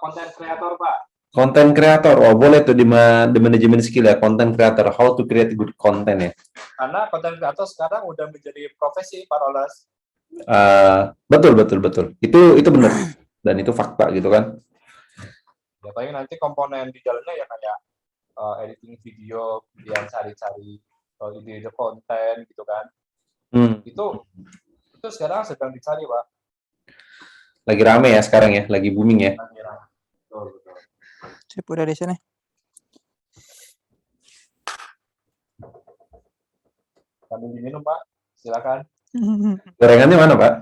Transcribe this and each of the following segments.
Konten kreator, Pak. Konten kreator, oh boleh tuh di manajemen skill ya, konten kreator, how to create good content ya. Karena konten kreator sekarang udah menjadi profesi, Pak Rolas. Betul betul betul, itu benar dan itu fakta gitu kan. Ya, paling nanti komponen di dalamnya ya kayak editing video, kemudian cari-cari ide-ide konten gitu kan. Itu sekarang sedang dicari, Pak. Lagi rame ya sekarang ya, lagi booming ya. Betul. Sip, udah di sini. Sambil diminum, Pak. Silakan. Gorengannya mana, Pak?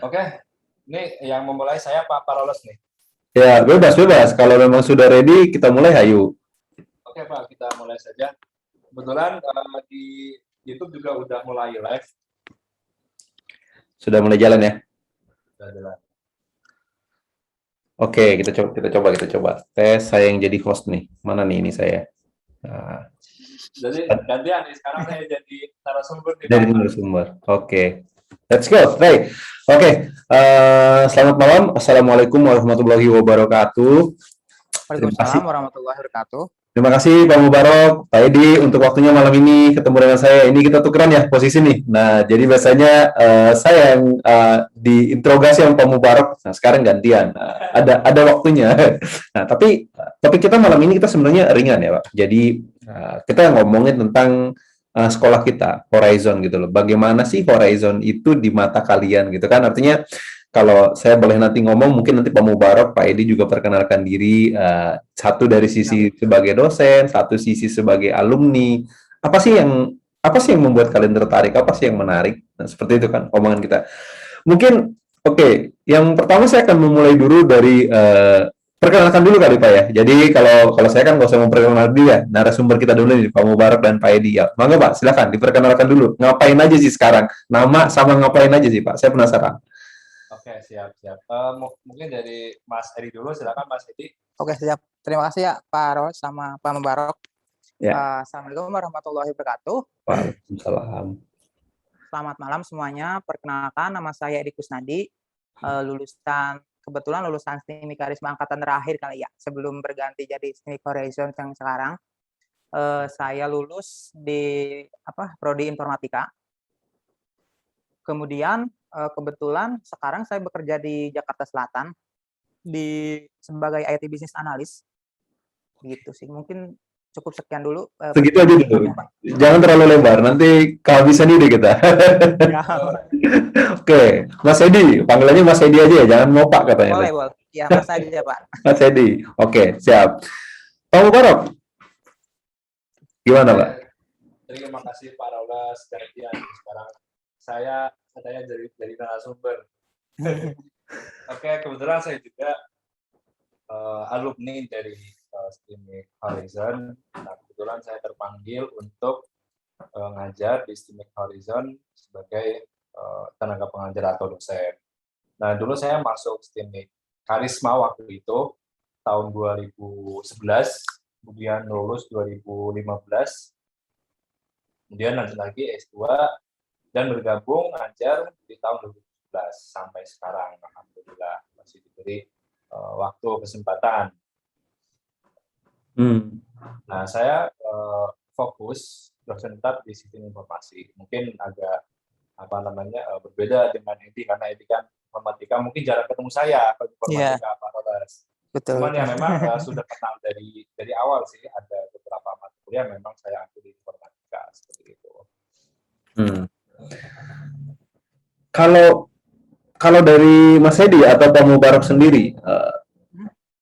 Oke, ini yang memulai saya Pak Parolos nih. Ya, bebas. Kalau memang sudah ready, kita mulai, ayo. Oke, Pak, kita mulai saja. Kebetulan di YouTube juga udah mulai live. Sudah mulai jalan ya? Sudah jalan. Oke, kita coba. Saya yang jadi host nih. Mana nih ini saya? Nah. Jadi gantian nih, sekarang saya jadi narasumber. Jadi narasumber. Oke. Let's go. Baik. Oke. Selamat malam. Assalamualaikum warahmatullahi wabarakatuh. Waalaikumsalam warahmatullahi wabarakatuh. Terima kasih Pak Mubarok, Pak Edi untuk waktunya malam ini ketemu dengan saya. Ini kita tukeran ya posisi nih. Nah, jadi biasanya saya yang diinterogasi sama Pak Mubarok. Nah, sekarang gantian. Ada waktunya. Nah, tapi kita malam ini kita sebenarnya ringan ya, Pak. Jadi kita ngomongin tentang sekolah kita, Horizon gitu loh. Bagaimana sih Horizon itu di mata kalian gitu kan? Artinya kalau saya boleh nanti ngomong, mungkin nanti Pak Mubarok, Pak Edi juga perkenalkan diri, satu dari sisi sebagai dosen, satu sisi sebagai alumni. Apa sih yang membuat kalian tertarik? Apa sih yang menarik? Nah, seperti itu kan omongan kita. Mungkin, oke, yang pertama saya akan memulai dulu dari perkenalkan dulu kali Pak ya. Jadi kalau saya kan nggak usah memperkenalkan diri ya, narasumber kita dulu nih, Pak Mubarok dan Pak Edi ya. Mangga Pak, silakan diperkenalkan dulu. Ngapain aja sih sekarang? Nama sama ngapain aja sih Pak? Saya penasaran. Oke, siap. Mungkin dari Mas Edi dulu, silakan Mas Edi. Oke, siap. Terima kasih ya Pak Ros sama Pak Mubarok. Ya. Assalamualaikum warahmatullahi wabarakatuh. Waalaikumsalam. Selamat malam semuanya. Perkenalkan, nama saya Edi Kusnadi. Kebetulan lulusan STIMIK Karisma angkatan terakhir kali ya, sebelum berganti jadi STIMIK Horizon yang sekarang. Saya lulus di Prodi Informatika. Kemudian kebetulan sekarang saya bekerja di Jakarta Selatan sebagai IT Business Analyst. Gitu sih. Mungkin cukup sekian dulu. Segitu aja dulu. Jangan terlalu lebar, nanti kehabisan ide kita. Oke, Mas Edi, panggilannya Mas Edi aja ya, jangan ngopak katanya. Boleh. Ya, Mas aja Pak. Mas Edi, oke, siap. Pak Mubarok, gimana Pak? Terima kasih Pak Raulas. Gantian sekarang saya jadi narasumber. Oke, kebetulan saya juga alumni dari STIMIK Horizon. Nah, kebetulan saya terpanggil untuk ngajar di STIMIK Horizon sebagai tenaga pengajar atau dosen. Nah, dulu saya masuk STIMIK Karisma waktu itu tahun 2011, kemudian lulus 2015. Kemudian lanjut lagi S2 dan bergabung ngajar di tahun 2017 sampai sekarang. Alhamdulillah masih diberi waktu kesempatan. Nah, saya fokus dosen tetap di sistem informasi. Mungkin agak berbeda dengan Edi karena Edi kan informatika, mungkin jarang ketemu saya kalau informatika Pak Rolas. Betul. Cuman ya memang sudah kenal dari awal sih, ada beberapa mata kuliah memang saya ambil di informatika seperti itu. Kalau dari Mas Edi atau Pak Mubarok sendiri,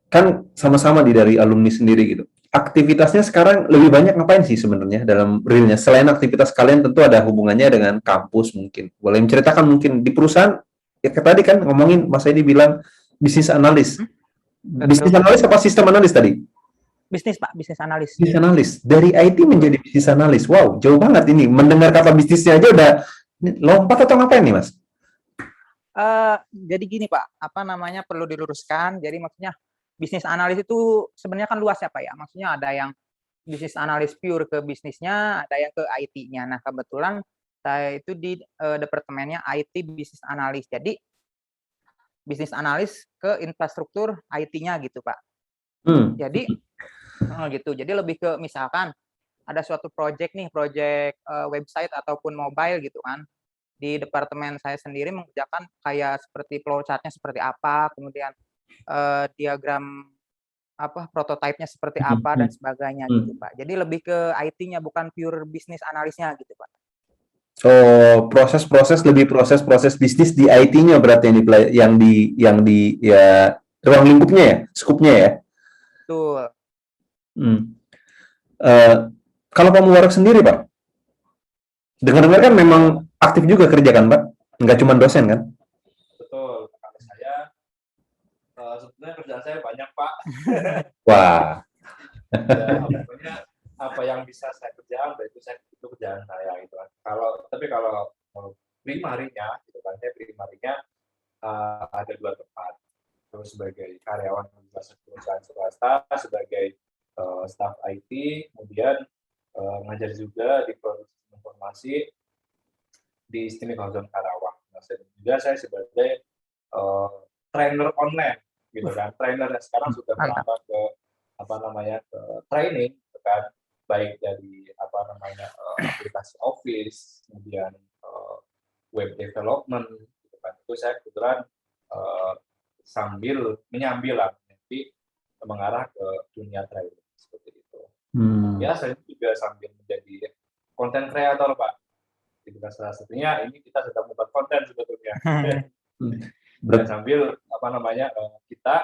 kan sama-sama dari alumni sendiri gitu. Aktivitasnya sekarang lebih banyak ngapain sih sebenarnya dalam realnya? Selain aktivitas kalian tentu ada hubungannya dengan kampus mungkin. Boleh menceritakan mungkin di perusahaan, ya tadi kan ngomongin Mas Edi bilang bisnis analis. Bisnis analis apa sistem analis tadi? Bisnis Pak, bisnis analis. Bisnis analis. Dari IT menjadi bisnis analis. Wow, jauh banget ini. Mendengar kata bisnisnya aja udah lompat atau ngapain nih Mas? Jadi gini Pak, perlu diluruskan. Jadi maksudnya bisnis analis itu sebenarnya kan luas ya Pak ya. Maksudnya ada yang bisnis analis pure ke bisnisnya, ada yang ke IT-nya. Nah, kebetulan Saya itu di departemennya IT Business Analyst. Jadi bisnis analis ke infrastruktur IT-nya gitu, Pak. Jadi gitu. Jadi lebih ke misalkan ada suatu project nih, project website ataupun mobile gitu kan. Di departemen saya sendiri mengerjakan kayak seperti flowchart-nya seperti apa, kemudian diagram prototipe-nya seperti apa dan sebagainya gitu, Pak. Jadi lebih ke IT-nya bukan pure bisnis analisnya gitu, Pak. Oh, proses-proses bisnis di IT-nya berarti yang di ya ruang lingkupnya ya, skupnya ya. Betul. Eh, Kalau Pak Mubarak sendiri, Pak, dengar-dengar kan memang aktif juga kerja kan, Pak? Nggak cuma dosen kan? Betul. Kalau saya sebenarnya kerjaan saya banyak, Pak. Wah, Ya, pokoknya apa yang bisa saya kerjakan, itu kerjaan saya gitu kan. Tapi kalau primarinya gitu kan, saya primarinya ada 2 tempat. Terus sebagai karyawan di perusahaan swasta, sebagai staf IT, kemudian ngajar juga di produksi informasi di STIMIK Horizon Karawang. Nah, saya sebagai trainer online gitu kan. Trainer yang sekarang sudah merambah ke ke training gitu kan, baik dari aplikasi Office, kemudian web development gitu kan. Itu saya kebetulan sambil menyambil nanti mengarah ke dunia training seperti itu. Ya, saya juga sambil menjadi konten kreator, Pak. Jadi salah satunya ini kita sedang membuat konten sebetulnya. Dan sambil kita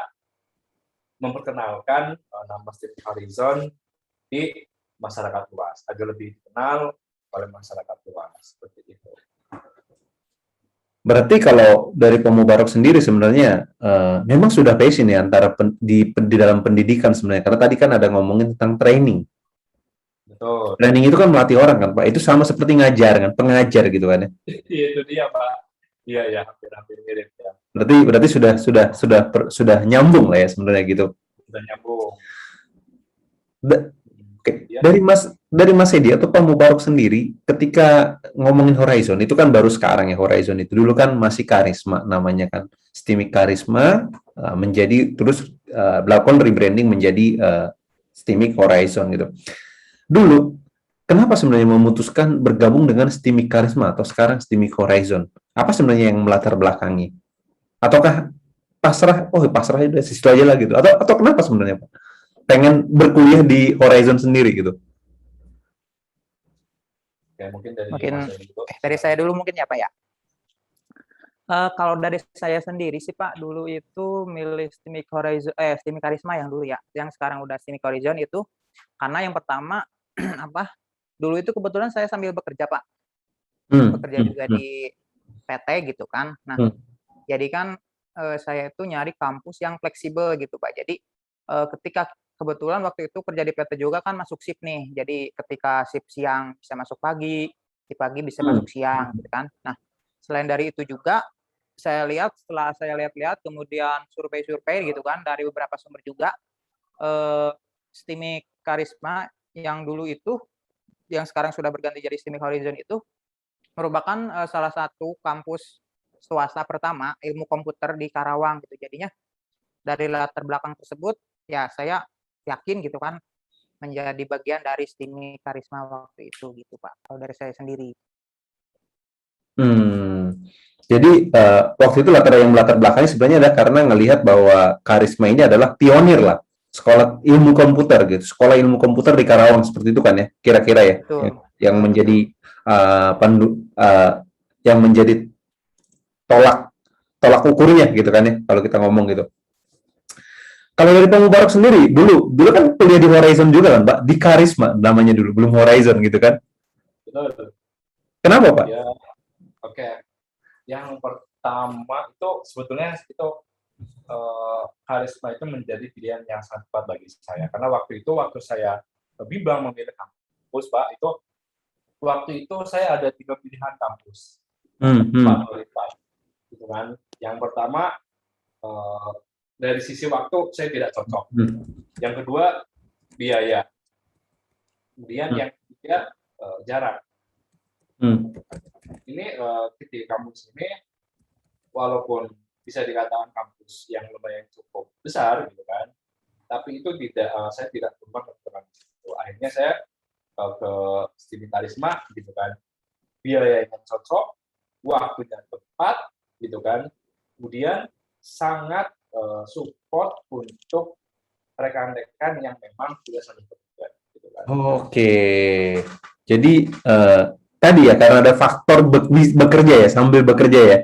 memperkenalkan nama STIMIK Horizon di masyarakat luas agar lebih dikenal oleh masyarakat luas seperti itu. berarti kalau dari Pak Mubarak sendiri sebenarnya memang sudah passion ya di dalam pendidikan sebenarnya. Karena tadi kan ada ngomongin tentang training. Betul. Training itu kan melatih orang kan, Pak. Itu sama seperti ngajar kan, pengajar gitu kan ya. Itu dia, Pak. Iya, hampir mirip ya. Berarti sudah nyambung lah ya sebenarnya gitu. Sudah nyambung. Oke. Dari Mas Edi atau Pak Mubarak sendiri, ketika ngomongin Horizon, itu kan baru sekarang ya Horizon itu. Dulu kan masih Karisma namanya kan. STIMIK Karisma terus melakukan rebranding menjadi STIMIK Horizon gitu. Dulu, kenapa sebenarnya memutuskan bergabung dengan STIMIK Karisma atau sekarang STIMIK Horizon? Apa sebenarnya yang melatar belakangi? Ataukah pasrah udah situ aja lah gitu? Atau kenapa sebenarnya Pak? Pengen berkuliah di Horizon sendiri gitu? Ya, mungkin dari saya dulu mungkin ya, Pak ya. Kalau dari saya sendiri sih, Pak, dulu itu milih STIMIK Karisma yang dulu ya, yang sekarang udah STIMIK Horizon itu karena yang pertama dulu itu kebetulan saya sambil bekerja, Pak. Bekerja juga di PT gitu kan. Nah, jadi kan saya itu nyari kampus yang fleksibel gitu, Pak. Jadi ketika kebetulan waktu itu kerja di PT juga kan masuk shift nih. Jadi ketika shift siang bisa masuk pagi, di pagi bisa masuk siang gitu kan. Nah, selain dari itu juga setelah saya lihat-lihat kemudian survei-survei gitu kan dari beberapa sumber juga STIMIK Karisma yang dulu itu yang sekarang sudah berganti jadi STIMIK Horizon itu merupakan salah satu kampus swasta pertama ilmu komputer di Karawang gitu. Jadinya dari latar belakang tersebut ya saya yakin gitu kan menjadi bagian dari STIMIK Karisma waktu itu gitu, Pak. Kalau dari saya sendiri. Jadi waktu itu melatar belakangnya sebenarnya adalah karena ngelihat bahwa Karisma ini adalah pionir lah sekolah ilmu komputer gitu, sekolah ilmu komputer di Karawang seperti itu kan ya, kira-kira ya, yang menjadi yang menjadi tolak ukurnya gitu kan ya, kalau kita ngomong gitu. Kalau dari Pak Mubarak sendiri, dulu kan kuliah di Horizon juga kan, Pak, di Karisma namanya dulu, belum Horizon gitu kan? Betul. Kenapa, Pak? Ya, oke. Yang pertama itu sebetulnya itu Karisma itu menjadi pilihan yang sangat tepat bagi saya. Karena waktu saya bimbang memilih kampus, Pak, waktu itu saya ada 3 pilihan kampus. Prioritas, gitu kan. Yang pertama dari sisi waktu saya tidak cocok. Yang kedua biaya. Kemudian yang ketiga jarak. Hmm. Ini di kampus ini walaupun bisa dikatakan kampus yang lumayan cukup besar gitu kan, tapi itu tidak saya tidak tumpang kebetulan itu. Akhirnya saya ke Stimi Karisma gitu kan, biayanya cocok, waktunya tepat gitu kan, kemudian sangat support untuk rekan-rekan yang memang sudah sampai bekerja gitu kan. Oke. Jadi tadi ya karena ada faktor bekerja ya, sambil bekerja ya,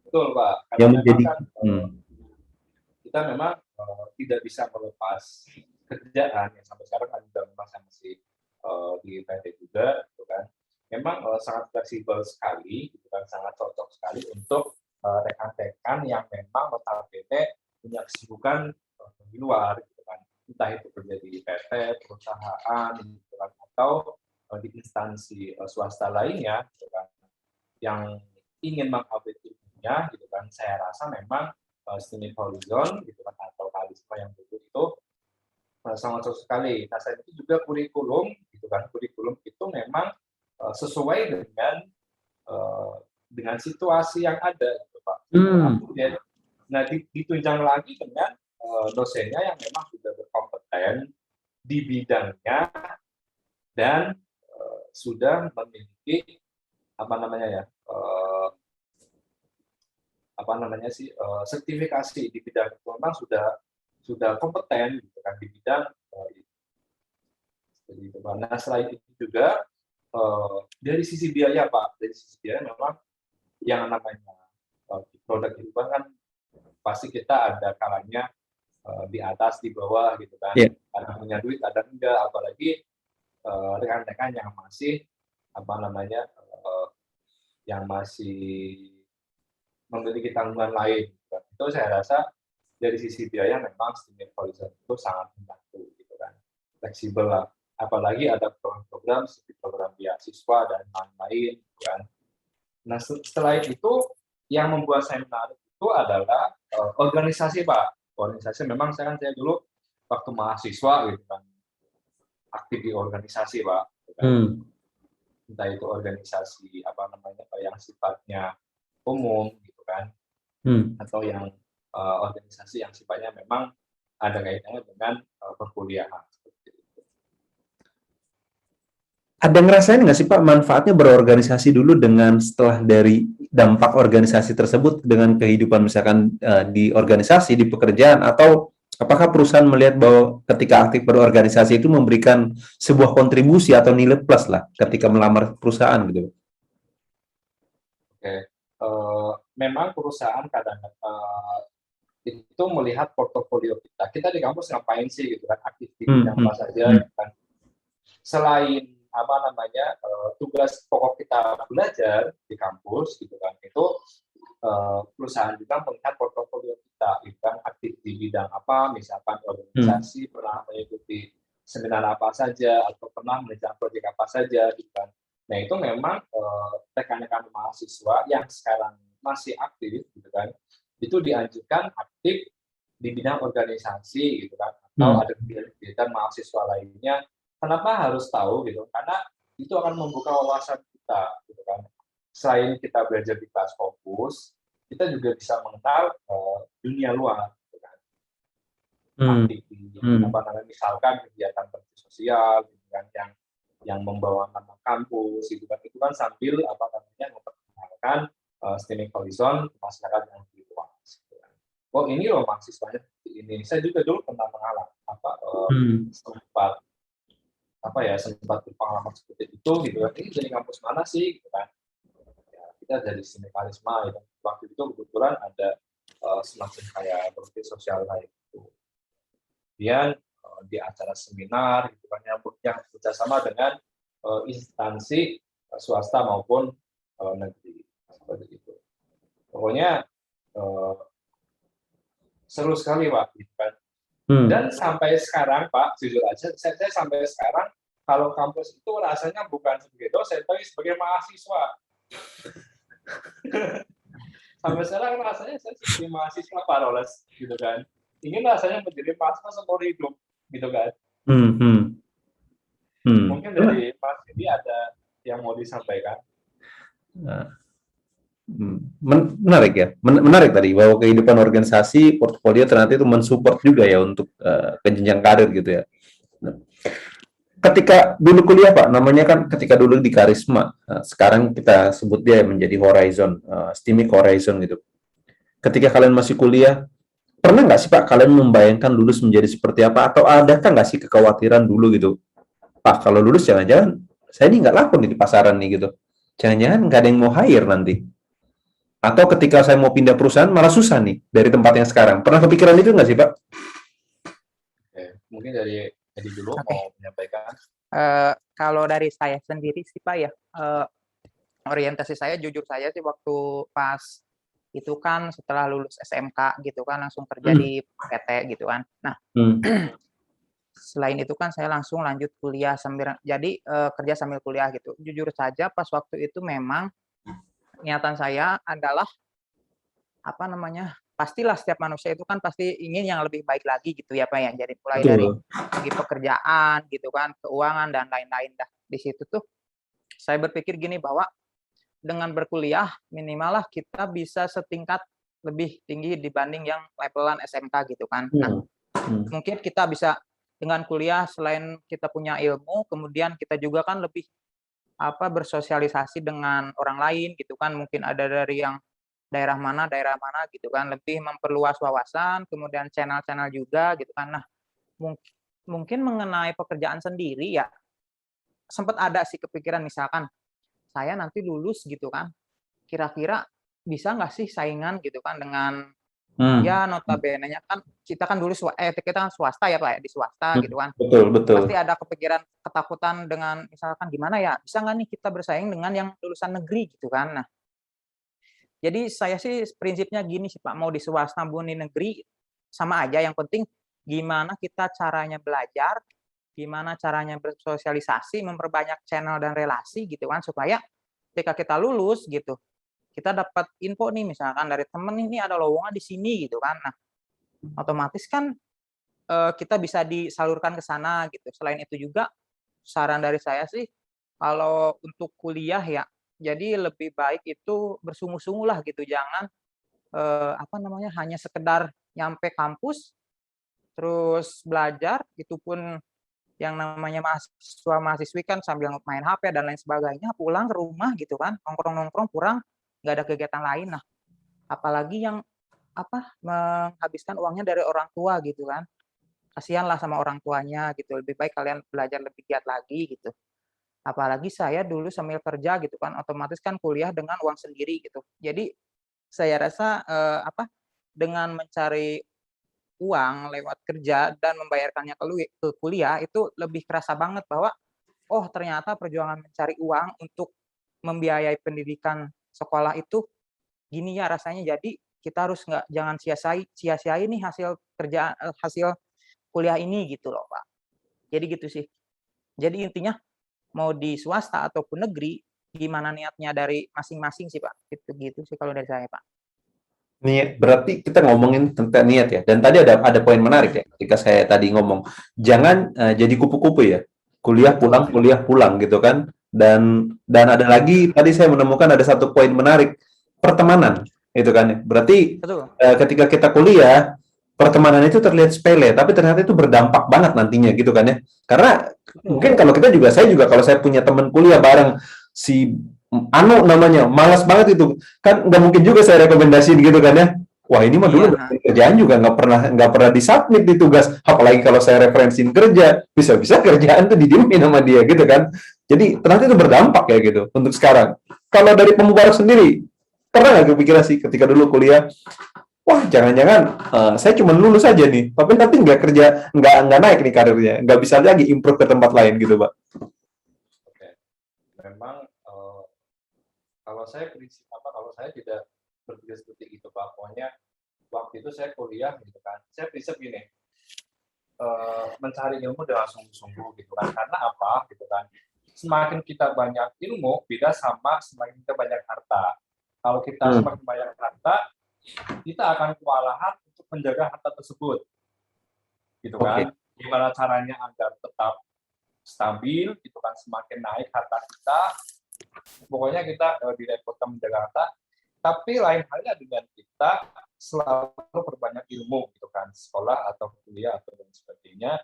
Betul Pak, karena yang memang menjadi kan kita memang tidak bisa melepas kerjaan yang sampai sekarang kan juga memang saya masih di PT juga gitu kan. Memang sangat fleksibel sekali gitu kan, sangat cocok sekali untuk rekan-rekan yang memang notabene punya kesibukan di luar gitu kan. Entah itu kerja di PT, perusahaan gitu kan, atau di instansi swasta lainnya gitu kan, yang ingin mengupdate ilmunya gitu kan. Saya rasa memang Stimi Horizon gitu kan, atau Karisma yang dulu itu sangat cocok sekali. Nah, saya itu juga kurikulum gitu kan, kurikulum itu memang sesuai dengan situasi yang ada gitu Pak. Nah, ditunjang lagi dengan dosennya yang memang sudah berkompeten di bidangnya dan sudah memiliki apa namanya ya, sertifikasi di bidang itu, memang sudah kompeten gitu kan di bidang seperti itu. Nah, selain itu juga dari sisi biaya Pak, dari sisi biaya memang yang namanya produk itu kan pasti kita ada kalanya di atas di bawah gitu kan. Yeah. Ada punya duit, ada enggak, apalagi rekan-rekan yang masih yang masih memiliki tanggungan lain. Gitu. Itu saya rasa dari sisi biaya memang Stimi Horizon itu sangat membantu gitu kan, fleksibel lah. Apalagi ada program-program seperti program beasiswa dan lain-lain gitu kan. Nah, setelah itu yang membuat saya menarik itu adalah organisasi Pak. Organisasi memang saya dulu waktu mahasiswa gitu kan aktif di organisasi Pak. Gitu kan. Entah itu organisasi yang sifatnya umum gitu kan, atau yang organisasi yang sifatnya memang ada kaitannya dengan perkuliahan. Ada ngerasain nggak sih Pak manfaatnya berorganisasi dulu dengan setelah dari dampak organisasi tersebut dengan kehidupan misalkan di organisasi, di pekerjaan, atau apakah perusahaan melihat bahwa ketika aktif berorganisasi itu memberikan sebuah kontribusi atau nilai plus lah ketika melamar perusahaan gitu? Oke, memang perusahaan kadang itu melihat portofolio kita. Kita di kampus ngapain sih gitu kan, aktif di bidang apa saja gitu kan. Selain tugas pokok kita belajar di kampus gitu kan, itu perusahaan juga melihat portofolio kita gitu kan, aktif di bidang apa, misalkan organisasi, pernah mengikuti seminar apa saja atau pernah mengerjakan proyek apa saja gitu kan. Nah, itu memang rekan-rekan mahasiswa yang sekarang masih aktif gitu kan, itu dianjurkan aktif di bidang organisasi gitu kan, atau ada kegiatan mahasiswa lainnya. Kenapa harus tahu gitu? Karena itu akan membuka wawasan kita gitu kan. Selain kita belajar di kelas fokus, kita juga bisa mengenal dunia luar gitu kan. Aktif di misalkan kegiatan bakti sosial gitu kan, yang membawa nama kampus itu kan sambil memperkenalkan Stimi Horizon ke masyarakat yang lebih luas. Gitu kan. Oh, ini loh mahasiswanya seperti ini. Saya juga dulu pernah mengalami sempat berpengalaman seperti itu gitu kan. Ini dari kampus mana sih gitu kan. Ya, kita dari Stimi Karisma gitu. Waktu itu kebetulan ada semacam kayak bakti sosial lain itu. Kemudian di acara seminar gitu kan, yang bekerjasama dengan instansi swasta maupun negeri seperti itu. Pokoknya seru sekali Pak gitu kan. Dan sampai sekarang Pak, jujur aja saya sampai sekarang kalau kampus itu rasanya bukan sebagai dosen tapi sebagai mahasiswa. Sampai sekarang rasanya saya sebagai mahasiswa Paroles gitu kan. Ingin rasanya menjadi mahasiswa seumur hidup gitu kan. Mungkin dari Mas ini ada yang mau disampaikan. Nah, menarik ya, menarik tadi bahwa kehidupan organisasi, portfolio ternyata itu mensupport juga ya untuk ke jenjang karir gitu ya. Nah, ketika dulu kuliah Pak, namanya kan ketika dulu di Karisma, sekarang kita sebut dia menjadi Horizon, Stimic Horizon gitu. Ketika kalian masih kuliah, pernah nggak sih Pak kalian membayangkan lulus menjadi seperti apa? Atau adakah nggak sih kekhawatiran dulu gitu? Pak, kalau lulus jangan-jangan saya ini nggak laku nih di pasaran nih gitu. Jangan-jangan nggak ada yang mau hire nanti. Atau ketika saya mau pindah perusahaan malah susah nih dari tempat yang sekarang. Pernah kepikiran itu nggak sih Pak? Oke, mungkin dari dulu Oke. mau menyampaikan. Kalau dari saya sendiri sih Pak ya, orientasi saya jujur saja sih waktu pas itu kan setelah lulus SMK gitu kan langsung kerja di PT gitu kan. Nah, Hmm. selain itu kan saya langsung lanjut kuliah sambil jadi kerja sambil kuliah gitu. Jujur saja pas waktu itu memang niatan saya adalah apa namanya, pastilah setiap manusia itu kan pasti ingin yang lebih baik lagi gitu ya Pak ya. Jadi mulai dari Betul. segi pekerjaan gitu kan, keuangan dan lain-lain dah. Di situ tuh saya berpikir gini bahwa dengan berkuliah minimal lah kita bisa setingkat lebih tinggi dibanding yang levelan SMK gitu kan. Nah, Hmm. Hmm. mungkin kita bisa dengan kuliah selain kita punya ilmu, kemudian kita juga kan lebih apa bersosialisasi dengan orang lain gitu kan. Mungkin ada dari yang daerah mana gitu kan, lebih memperluas wawasan, kemudian channel-channel juga gitu kan. Nah, mungkin mungkin mengenai pekerjaan sendiri ya sempat ada sih kepikiran misalkan saya nanti lulus gitu kan, kira-kira bisa nggak sih saingan gitu kan dengan Hmm. ya notabene-nya kan kita kan dulu kita kan swasta ya Pak ya, di swasta Hmm. gitu kan. Betul, betul. Pasti ada kepikiran, ketakutan dengan misalkan gimana ya, bisa nggak nih kita bersaing dengan yang lulusan negeri gitu kan. Nah, jadi saya sih prinsipnya gini sih Pak, mau di swasta maupun di negeri sama aja, yang penting gimana kita caranya belajar, gimana caranya bersosialisasi, memperbanyak channel dan relasi gitu kan, supaya ketika kita lulus gitu, kita dapat info nih misalkan dari temen ini ada lowongan di sini gitu kan. Nah, otomatis kan kita bisa disalurkan ke sana gitu. Selain itu juga saran dari saya sih kalau untuk kuliah ya, jadi lebih baik itu bersungguh-sungguh lah gitu. Jangan apa namanya, hanya sekedar nyampe kampus, terus belajar, itu pun yang namanya mahasiswa-mahasiswi kan sambil main HP dan lain sebagainya, pulang ke rumah gitu kan, nongkrong-nongkrong kurang, nggak ada kegiatan lain. Nah, apalagi yang apa, menghabiskan uangnya dari orang tua gitu kan. Kasihanlah sama orang tuanya gitu, lebih baik kalian belajar lebih giat lagi gitu. Apalagi saya dulu sambil kerja gitu kan, otomatis kan kuliah dengan uang sendiri gitu. Jadi saya rasa, apa, dengan mencari uang lewat kerja dan membayarkannya ke kuliah itu lebih kerasa banget bahwa, oh ternyata perjuangan mencari uang untuk membiayai pendidikan sekolah itu gini ya rasanya. Jadi kita harus nggak jangan sia-siain nih hasil kuliah ini gitu loh, Pak. Jadi gitu sih. Jadi intinya mau di swasta ataupun negeri, gimana niatnya dari masing-masing sih, Pak. Gitu-gitu sih kalau dari saya, Pak. Niat, berarti kita ngomongin tentang niat ya. Dan tadi ada poin menarik ya. Ketika saya tadi ngomong, jangan jadi kupu-kupu ya. Betul, Kuliah pulang gitu kan. Dan ada lagi tadi saya menemukan ada satu poin menarik, pertemanan itu kan ya. Berarti betul. ketika kita kuliah, pertemanan itu terlihat sepele, tapi ternyata itu berdampak banget nantinya gitu kan ya. Karena Betul. mungkin kalau kita juga, saya juga kalau saya punya teman kuliah bareng si Anu namanya, malas banget itu kan, nggak mungkin juga saya rekomendasiin gitu kan ya. Wah ini mah Iya, dulu heeh. kerjaan juga nggak pernah disubmit di tugas, apalagi kalau saya referensiin kerja, bisa-bisa kerjaan tuh didiemin sama dia gitu kan. Jadi ternyata itu berdampak ya gitu untuk sekarang. Kalau dari pemubarak sendiri, pernah nggak kepikiran sih ketika dulu kuliah, wah jangan-jangan saya cuma lulus aja nih, tapi nanti nggak kerja, nggak naik nih karirnya, nggak bisa lagi improve ke tempat lain gitu, Pak. Oke, memang kalau saya prinsip apa, kalau saya tidak berpikir seperti itu Pak. Pokoknya waktu itu saya kuliah gitu kan, saya prinsip gini, mencari ilmu dengan sungguh-sungguh gitu kan. Karena apa gitu kan? Semakin kita banyak ilmu, beda sama semakin kita banyak harta. Kalau kita semakin banyak harta, kita akan kewalahan untuk menjaga harta tersebut, gitu Oke. kan? Gimana caranya agar tetap stabil, gitu kan? Semakin naik harta kita, pokoknya kita direkrutkan di Jakarta. Tapi lain halnya dengan kita selalu perbanyak ilmu gitu kan, sekolah atau kuliah atau dan sebagainya,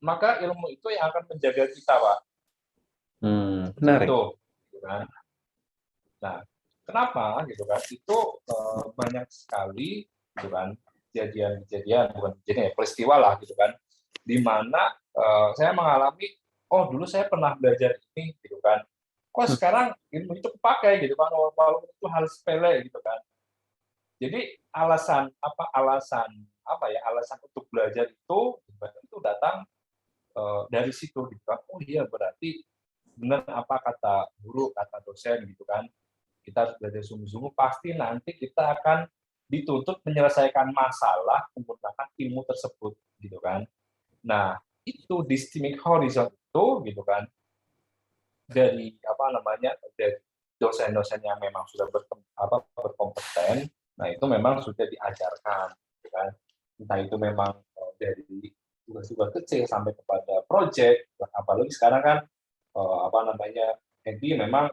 maka ilmu itu yang akan menjaga kita, Pak. Menarik. Itu, gitu kan. Nah, kenapa gitu kan? Itu banyak sekali gitu kan kejadian bukan kejadian ya, peristiwa lah gitu kan, di mana saya mengalami, oh dulu saya pernah belajar ini gitu kan, kok sekarang ilmu itu kepakai gitu kan, walaupun itu hal sepele gitu kan. Jadi alasan untuk belajar itu datang dari situ gitu kan. Oh iya, berarti benar apa kata guru, kata dosen gitu kan. Kita harus belajar sungguh-sungguh, pasti nanti kita akan dituntut menyelesaikan masalah menggunakan ilmu tersebut gitu kan. Nah, itu di Systemic Horizon itu gitu kan, dari dari dosen-dosen yang memang sudah berkompeten, nah itu memang sudah diajarkan gitu kan. Entah itu memang dari tugas-tugas kecil sampai kepada project, apalagi sekarang kan Edi memang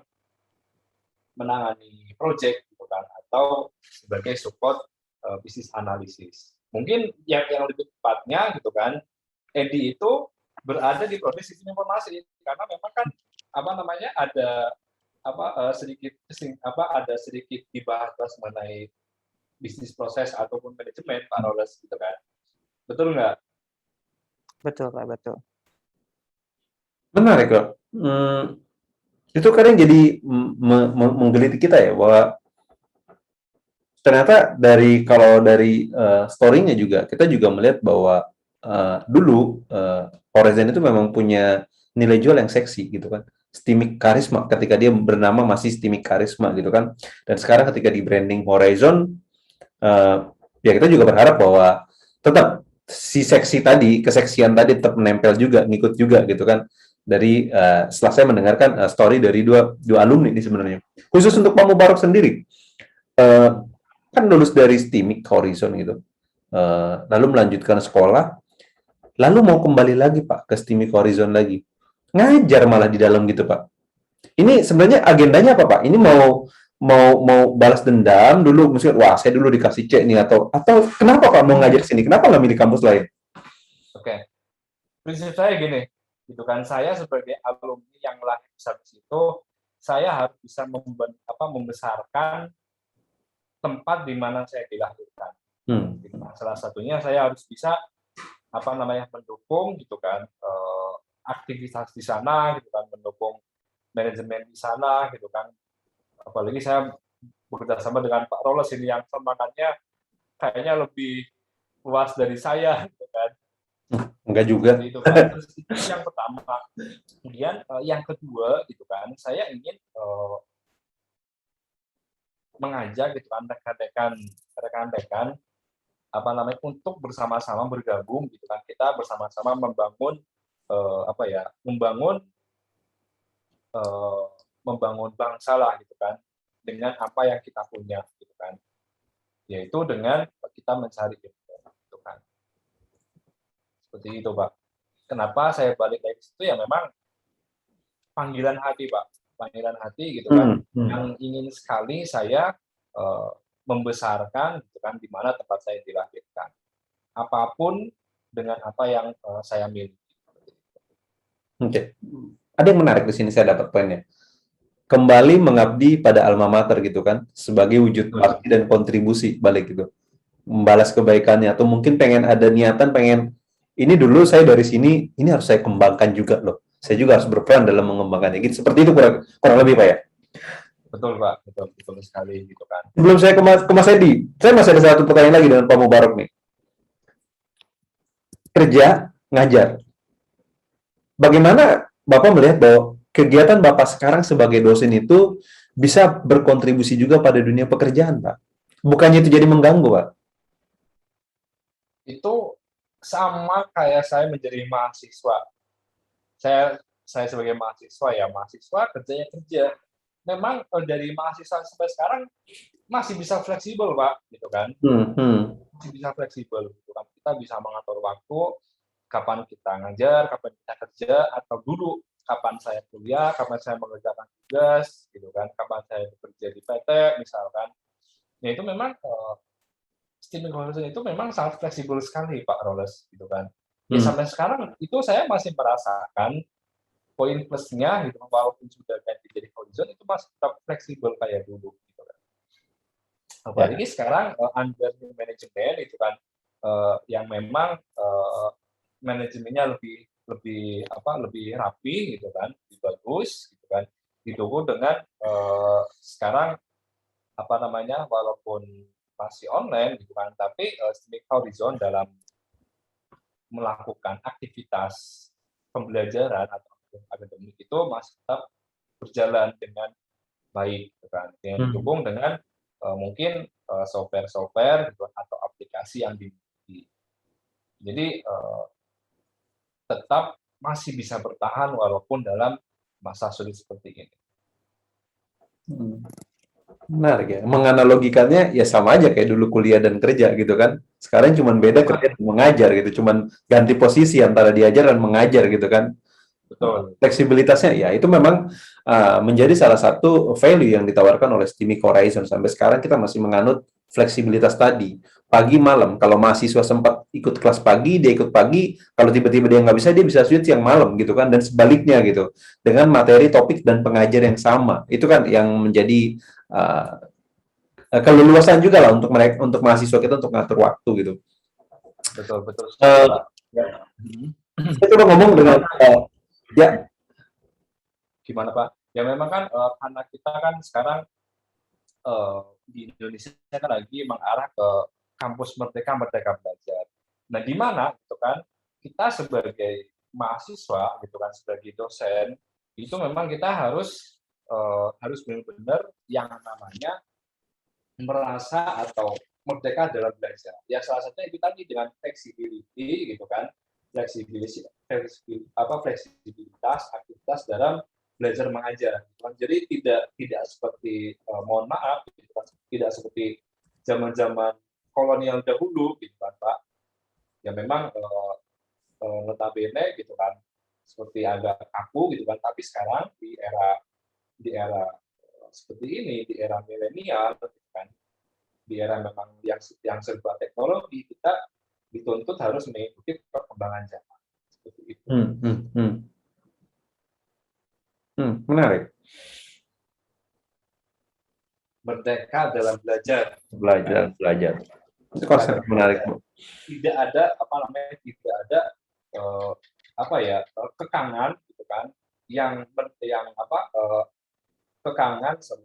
menangani project gitu kan, atau sebagai support bisnis analisis. Mungkin yang lebih tepatnya gitu kan, Edi itu berada di prodi sistem informasi karena memang kan ada sedikit dibahas mengenai bisnis proses ataupun manajemen Pak Roles gitu kan. Betul nggak? Betul, Pak, betul. Menarik kok. Itu kadang jadi menggelitik kita ya, bahwa ternyata kalau dari story-nya juga, kita juga melihat bahwa dulu Horizon itu memang punya nilai jual yang seksi gitu kan. Systemic Charisma, ketika dia bernama masih Systemic Charisma gitu kan. Dan sekarang ketika di branding Horizon, ya kita juga berharap bahwa tetap si seksi tadi, keseksian tadi tetap menempel juga, ngikut juga gitu kan. Dari setelah saya mendengarkan story dari dua alumni ini sebenarnya. Khusus untuk Pak Mubarak sendiri, kan lulus dari Systemic Horizon gitu, lalu melanjutkan sekolah, lalu mau kembali lagi Pak ke Systemic Horizon lagi, ngajar malah di dalam gitu Pak. Ini sebenarnya agendanya apa Pak? Ini mau balas dendam dulu, mungkin wah saya dulu dikasih C nih, atau kenapa Pak mau ngajar sini? Kenapa nggak milih kampus lain? Oke. Prinsip saya gini, gitu kan, saya sebagai alumni yang lahir besar di situ, saya harus bisa membesarkan tempat di mana saya dilahirkan. Gitu kan. Salah satunya saya harus bisa mendukung gitu kan aktivitas di sana gitu kan, mendukung manajemen di sana gitu kan. Apalagi saya bekerja sama dengan Pak Roles ini yang semangatnya kayaknya lebih luas dari saya gitu kan. Enggak juga. Itu kan. Terus itu yang pertama. Kemudian yang kedua gitu kan, saya ingin mengajak gitu kan rekan-rekan untuk bersama-sama bergabung gitu kan, kita bersama-sama membangun membangun bangsa lah gitu kan, dengan apa yang kita punya gitu kan, yaitu dengan kita mencari ilmu gitu kan. Seperti itu Pak. Kenapa saya balik dari situ, ya memang panggilan hati Pak, panggilan hati gitu kan, yang ingin sekali saya membesarkan gitu kan, di mana tempat saya dilahirkan, apapun dengan apa yang saya miliki. Oke. Ada yang menarik di sini, saya dapat poinnya. Kembali mengabdi pada alma mater gitu kan, sebagai wujud bakti dan kontribusi balik gitu. Membalas kebaikannya, atau mungkin pengen ada niatan, pengen ini dulu saya dari sini, ini harus saya kembangkan juga loh. Saya juga harus berperan dalam mengembangkannya. Gitu. Seperti itu kurang lebih Pak ya. Betul Pak, betul sekali gitu kan. Sebelum saya ke Mas Edi, saya masih ada satu pertanyaan lagi dengan Pak Mubarak nih. Kerja, ngajar. Bagaimana Bapak melihat bahwa kegiatan Bapak sekarang sebagai dosen itu bisa berkontribusi juga pada dunia pekerjaan, Pak? Bukannya itu jadi mengganggu, Pak? Itu sama kayak saya menjadi mahasiswa. Saya sebagai mahasiswa ya, mahasiswa kerjanya kerja. Memang dari mahasiswa sampai sekarang masih bisa fleksibel Pak, gitu kan? Masih bisa fleksibel, gitu kan? Kita bisa mengatur waktu, kapan kita ngajar, kapan kita kerja, atau dulu kapan saya kuliah, kapan saya mengerjakan tugas, gitu kan, kapan saya bekerja di PT misalkan. Ya itu memang Steaming Horizon itu memang sangat fleksibel sekali Pak Roles, gitu kan. Ya sampai sekarang itu saya masih merasakan poin plusnya, gitu, walaupun sudah ganti jadi Horizon itu masih tetap fleksibel kayak dulu, gitu kan. Apalagi sekarang under new management itu kan yang memang manajemennya lebih rapi gitu kan, lebih bagus gitu kan, didukung dengan sekarang walaupun masih online gitu kan, tapi Steaming Horizon dalam melakukan aktivitas pembelajaran atau akademik itu masih tetap berjalan dengan baik gitu kan, yang didukung dengan mungkin software gitu, atau aplikasi yang dimiliki. Jadi tetap masih bisa bertahan walaupun dalam masa sulit seperti ini. Menarik ya. Menganalogikannya ya sama aja kayak dulu kuliah dan kerja gitu kan. Sekarang cuma beda kerja dan mengajar gitu. Cuman ganti posisi antara diajar dan mengajar gitu kan. Betul. Fleksibilitasnya ya itu memang menjadi salah satu value yang ditawarkan oleh Steaming Horizon. Sampai sekarang kita masih menganut fleksibilitas tadi. Pagi malam, kalau mahasiswa sempat ikut kelas pagi, dia ikut pagi. Kalau tiba-tiba dia nggak bisa, dia bisa switch yang malam gitu kan. Dan sebaliknya gitu. Dengan materi, topik, dan pengajar yang sama. Itu kan yang menjadi keleluasan juga lah untuk mereka, untuk mahasiswa kita untuk ngatur waktu gitu. Betul. Saya coba ngomong dengan ya. Gimana Pak? Ya memang kan karena kita kan sekarang di Indonesia kan lagi mengarah ke kampus Merdeka Belajar. Nah, di mana gitu kan kita sebagai mahasiswa gitu kan, sebagai dosen itu memang kita harus benar-benar yang namanya merasa atau merdeka dalam belajar. Ya salah satunya itu tadi dengan flexibility gitu kan, fleksibilitas aktivitas dalam belajar mengajar. Jadi tidak seperti mohon maaf gitu kan, tidak seperti zaman-zaman kolonial dahulu gitu kan Pak. Ya memang notabene gitu kan seperti agak kaku gitu kan, tapi sekarang di era seperti ini, di era milenial gitu kan, di era memang yang serba teknologi, kita dituntut harus mengikuti perkembangan zaman seperti itu. Menarik. Merdeka dalam belajar. Belajar. Itu konsep menarik, Bu. Tidak ada kekangan gitu kan,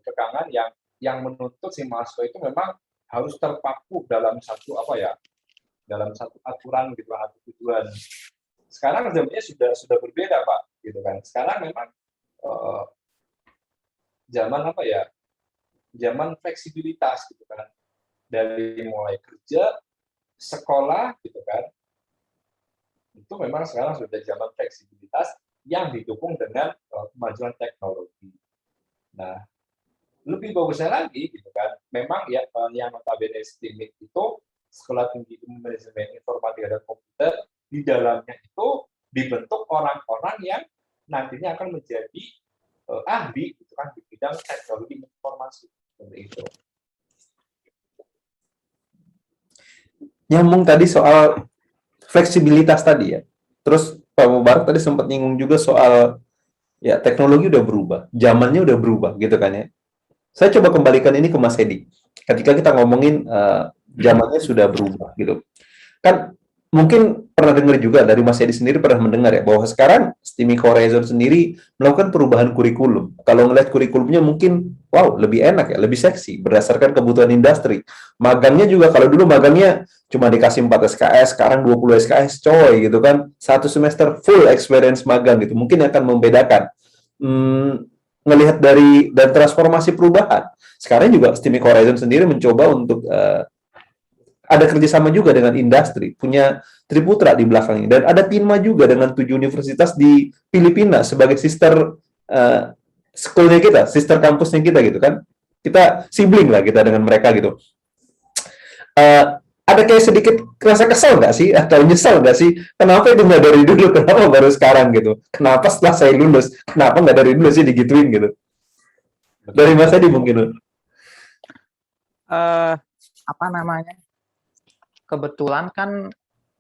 kekangan yang menuntut si mahasiswa itu memang harus terpaku dalam satu aturan gitu, atau tujuan. Sekarang zamannya sudah berbeda Pak, gitu kan. Sekarang memang zaman fleksibilitas gitu kan, dari mulai kerja, sekolah gitu kan, itu memang sekarang sudah zaman fleksibilitas yang didukung dengan kemajuan teknologi. Nah, lebih bagusnya lagi gitu kan, memang ya yang notabene Steaming itu Sekolah Tinggi Manajemen Informatika dan Komputer, di dalamnya itu dibentuk orang-orang yang nantinya akan menjadi ahli gitu kan, di bidang teknologi informasi seperti itu. Nyambung tadi soal fleksibilitas tadi ya. Terus Pak Mubarak tadi sempat nyinggung juga soal ya teknologi udah berubah, zamannya udah berubah gitu kan ya. Saya coba kembalikan ini ke Mas Hedi. Ketika kita ngomongin zamannya sudah berubah gitu. Kan mungkin pernah dengar juga dari Mas Hedi sendiri pernah mendengar ya bahwa sekarang Steaming Horizon sendiri melakukan perubahan kurikulum. Kalau ngelihat kurikulumnya mungkin wow, lebih enak ya, lebih seksi berdasarkan kebutuhan industri. Magangnya juga kalau dulu magangnya cuma dikasih 4 SKS, sekarang 20 SKS coy gitu kan. 1 semester full experience magang gitu. Mungkin akan membedakan. Ngelihat dan transformasi perubahan. Sekarang juga Steaming Horizon sendiri mencoba untuk ada kerjasama juga dengan industri, punya Triputra di belakangnya, dan ada TINMA juga dengan 7 universitas di Filipina sebagai sister school-nya kita, sister kampusnya kita gitu kan. Kita sibling lah kita dengan mereka gitu. ada kayak sedikit rasa kesel nggak sih atau nyesel nggak sih kenapa itu nggak dari dulu kenapa baru sekarang gitu kenapa setelah saya lulus kenapa nggak dari dulu sih digituin gitu dari Mas Edi mungkin. eh apa namanya? Kebetulan kan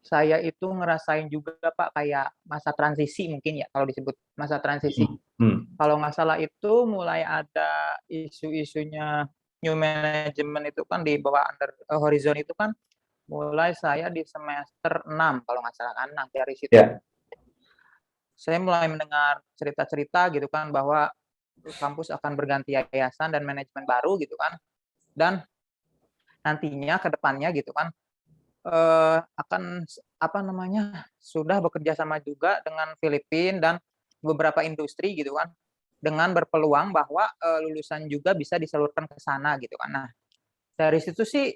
saya itu ngerasain juga Pak kayak masa transisi mungkin ya kalau disebut masa transisi. Hmm. Kalau nggak salah itu mulai ada isu-isunya new management itu kan di bawah under Horizon itu kan mulai saya di semester 6 kalau nggak salah kan. Nah, dari situ Ya. saya mulai mendengar cerita-cerita gitu kan bahwa kampus akan berganti yayasan dan manajemen baru gitu kan. Dan nantinya ke depannya gitu kan akan apa namanya sudah bekerja sama juga dengan Filipina dan beberapa industri gitu kan dengan berpeluang bahwa lulusan juga bisa disalurkan ke sana gitu kan. Nah, dari situ sih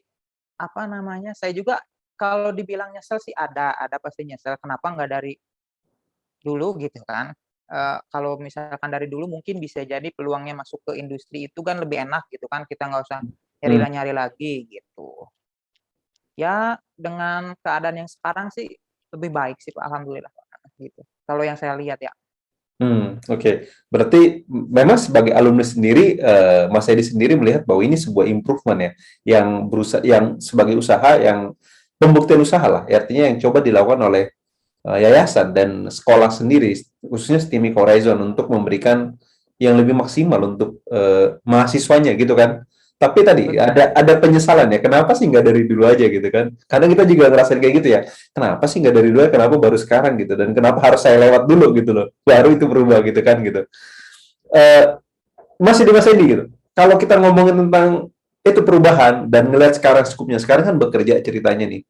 apa namanya saya juga kalau dibilang nyesel sih ada pasti nyesel kenapa nggak dari dulu gitu kan. Kalau misalkan dari dulu mungkin bisa jadi peluangnya masuk ke industri itu kan lebih enak gitu kan kita nggak usah Hmm. nyari lagi gitu. Ya dengan keadaan yang sekarang sih lebih baik sih Pak, alhamdulillah gitu. Kalau yang saya lihat ya. Oke. Berarti memang sebagai alumni sendiri, Mas Edi sendiri melihat bahwa ini sebuah improvement ya, yang berusaha, yang sebagai usaha, yang pembuktian usaha lah. Artinya yang coba dilakukan oleh yayasan dan sekolah sendiri, khususnya Stimic Horizon untuk memberikan yang lebih maksimal untuk mahasiswanya gitu kan. Tapi tadi Betul. ada penyesalan ya, kenapa sih nggak dari dulu aja gitu kan? Kadang kita juga ngerasain kayak gitu ya, kenapa sih nggak dari dulu ya, kenapa baru sekarang gitu, dan kenapa harus saya lewat dulu gitu loh, baru itu berubah gitu kan gitu. Eh, Masih di Mas Edi gitu, kalau kita ngomongin tentang itu perubahan dan ngelihat sekarang skupnya, sekarang kan bekerja ceritanya nih,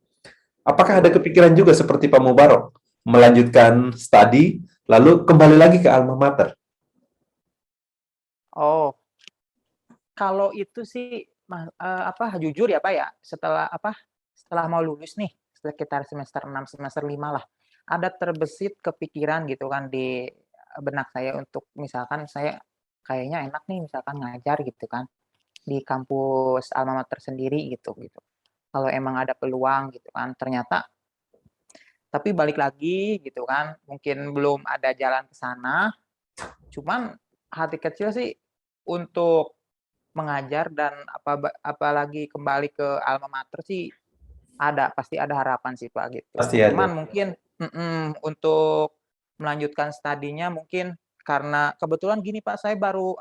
apakah ada kepikiran juga seperti Pak Mubarok melanjutkan studi lalu kembali lagi ke alma mater? Oh, kalau itu sih apa jujur ya Pak ya, setelah mau lulus nih, sekitar semester 6 semester 5 lah, ada terbesit kepikiran gitu kan di benak saya untuk misalkan saya kayaknya enak nih misalkan ngajar gitu kan di kampus alma mater sendiri gitu. Kalau emang ada peluang gitu kan, ternyata tapi balik lagi gitu kan, mungkin belum ada jalan ke sana, cuman hati kecil sih untuk mengajar dan apalagi kembali ke alma mater sih pasti ada harapan sih Pak gitu. Pasti ada. Cuman mungkin untuk melanjutkan studinya mungkin karena kebetulan gini Pak, saya baru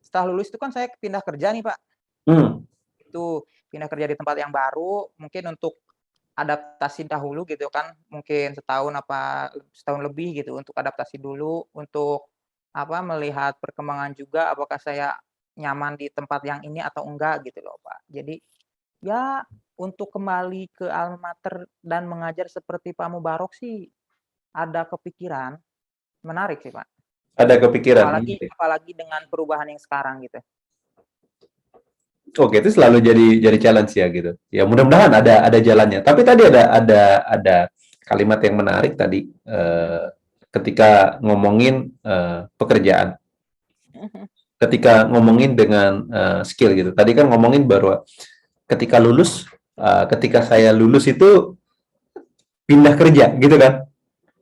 setelah lulus itu kan saya pindah kerja nih Pak. Hmm. Itu pindah kerja di tempat yang baru, mungkin untuk adaptasi dahulu gitu kan, mungkin setahun lebih gitu untuk adaptasi dulu, untuk melihat perkembangan juga apakah saya nyaman di tempat yang ini atau enggak gitu loh, Pak. Jadi, ya untuk kembali ke alma mater dan mengajar seperti Pak Mubarok sih ada kepikiran, menarik sih, Pak. Ada kepikiran. Apalagi apalagi dengan perubahan yang sekarang gitu. Oke, itu selalu jadi challenge ya gitu. Ya mudah-mudahan ada jalannya. Tapi tadi ada kalimat yang menarik tadi ketika ngomongin pekerjaan, ketika ngomongin dengan skill gitu. Tadi kan ngomongin bahwa ketika lulus, ketika saya lulus itu pindah kerja gitu kan.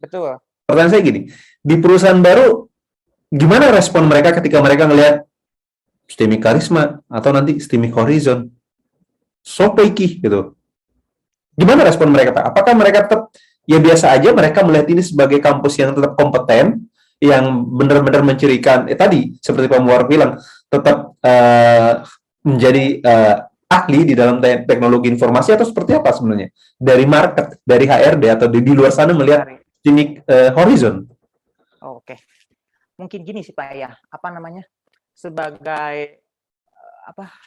Betul. Pertanyaan saya gini, di perusahaan baru gimana respon mereka ketika mereka ngelihat Stimic Karisma atau nanti Stimic Horizon? Sopeiki gitu. Gimana respon mereka, Pak? Apakah mereka tetap ya biasa aja, mereka melihat ini sebagai kampus yang tetap kompeten, yang benar-benar mencirikan, tadi seperti Pak Muar bilang, tetap menjadi ahli di dalam teknologi informasi, atau seperti apa sebenarnya? Dari market, dari HRD, atau di luar sana melihat Stimic Horizon? Oke. Mungkin gini sih Pak ya, sebagai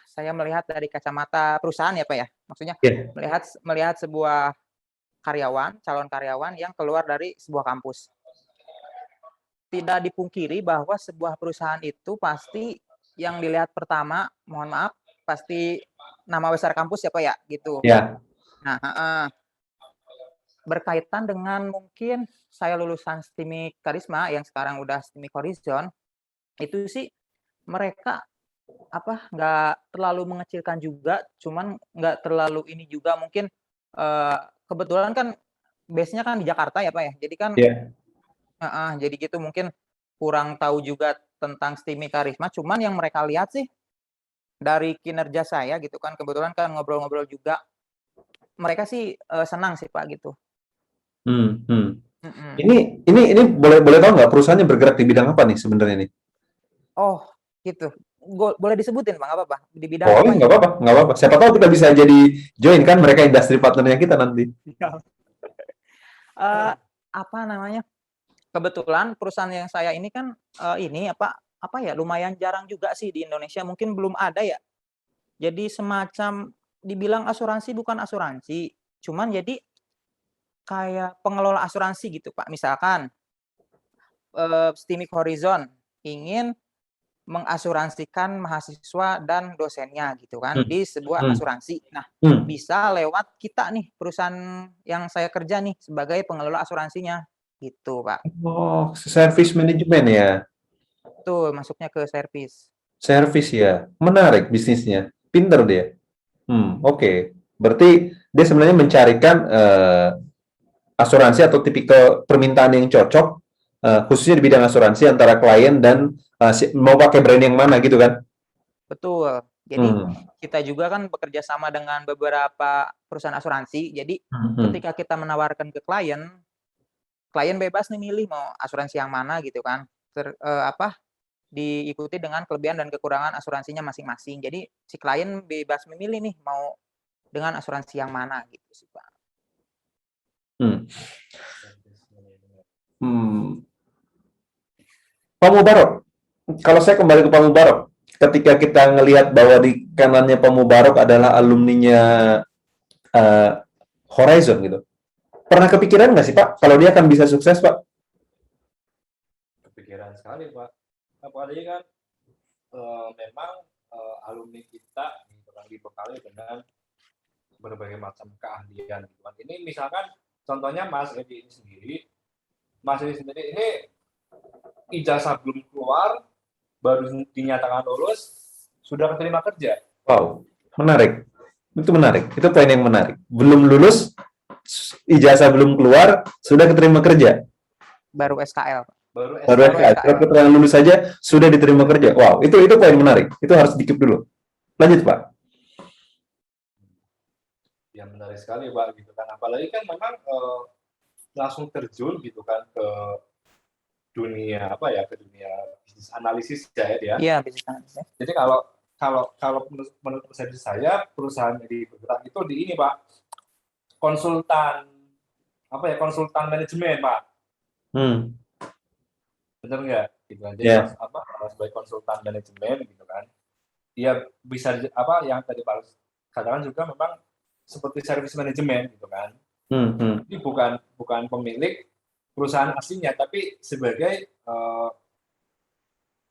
saya melihat dari kacamata perusahaan ya Pak ya. Maksudnya Yeah. melihat sebuah calon karyawan yang keluar dari sebuah kampus. Tidak dipungkiri bahwa sebuah perusahaan itu pasti yang dilihat pertama, mohon maaf, pasti nama besar kampus ya Pak ya, gitu. Yeah. Nah, berkaitan dengan mungkin saya lulusan Stimic Karisma yang sekarang udah Stimic Horizon, itu sih mereka nggak terlalu mengecilkan juga, cuman nggak terlalu ini juga mungkin eh, kebetulan kan base-nya kan di Jakarta ya Pak ya. Jadi kan Iya. jadi gitu mungkin kurang tahu juga tentang STIMI Karisma. Cuman yang mereka lihat sih dari kinerja saya gitu kan, kebetulan kan ngobrol-ngobrol juga, mereka sih senang sih Pak gitu. Hmm, hmm. Mm-mm. Ini boleh boleh tahu nggak perusahaannya bergerak di bidang apa nih sebenarnya nih? Oh gitu. Boleh disebutin Pak, nggak apa-apa. Di bidang Boleh, apa ya? nggak apa-apa, nggak apa-apa. Siapa tahu kita bisa jadi join kan mereka industri partnernya kita nanti. Eh, apa namanya? Kebetulan perusahaan yang saya ini kan ini apa ya lumayan jarang juga sih di Indonesia, mungkin belum ada ya. Jadi semacam dibilang asuransi bukan asuransi, cuman jadi kayak pengelola asuransi gitu Pak. Misalkan Stimic Horizon ingin mengasuransikan mahasiswa dan dosennya gitu kan Hmm, di sebuah hmm, asuransi. Nah, hmm. bisa lewat kita nih perusahaan yang saya kerja nih sebagai pengelola asuransinya gitu Pak. Oh, service manajemen ya. Tuh masuknya ke servis. Service ya. Menarik bisnisnya. Pinter dia. Oke. Berarti dia sebenarnya mencarikan asuransi atau tipikal permintaan yang cocok, khususnya di bidang asuransi antara klien dan mau pakai brand yang mana gitu kan? Betul. Jadi Hmm. kita juga kan bekerja sama dengan beberapa perusahaan asuransi. Jadi Hmm. ketika kita menawarkan ke klien, klien bebas nih milih mau asuransi yang mana gitu kan. Diikuti dengan kelebihan dan kekurangan asuransinya masing-masing. Jadi si klien bebas memilih nih mau dengan asuransi yang mana gitu sih Pak. Hmm. Hmm. Pak Mubarok, kalau saya kembali ke Pak Mubarok, ketika kita ngelihat bahwa di kanannya Pak Mubarok adalah alumninya eh, Horizon gitu, pernah kepikiran nggak sih Pak, kalau dia akan bisa sukses Pak? Kepikiran sekali Pak. Apalagi kan memang alumni kita gitu kan dibekali dengan berbagai macam keahlian gitu kan. Ini misalkan contohnya Mas Edi ini sendiri, Mas Edi sendiri ini ijazah belum keluar, baru dinyatakan lulus, sudah keterima kerja. Wow, menarik. Itu menarik. Itu poin yang menarik. Belum lulus, ijazah belum keluar, sudah keterima kerja. Baru SKL. Baru Baru Baru SK, surat SKL. keterangan lulus saja sudah diterima kerja. Wow, itu poin menarik. Itu harus dikip dulu. Lanjut Pak. yang menarik sekali Pak gitu kan. Apalagi kan memang langsung terjun gitu kan ke dunia apa ya, ke dunia bisnis analisis ya dia. Iya, bisnis analisis. Jadi kalau menurut persepsi saya perusahaan yang bergerak itu di ini Pak, konsultan apa ya, konsultan manajemen Pak. Hmm. Benar nggak? Gitu kan. Jadi Ya. sebagai konsultan manajemen gitu kan. Dia bisa apa yang tadi Pak katakan juga memang seperti service manajemen gitu kan. Ini bukan pemilik perusahaan aslinya, tapi sebagai pihak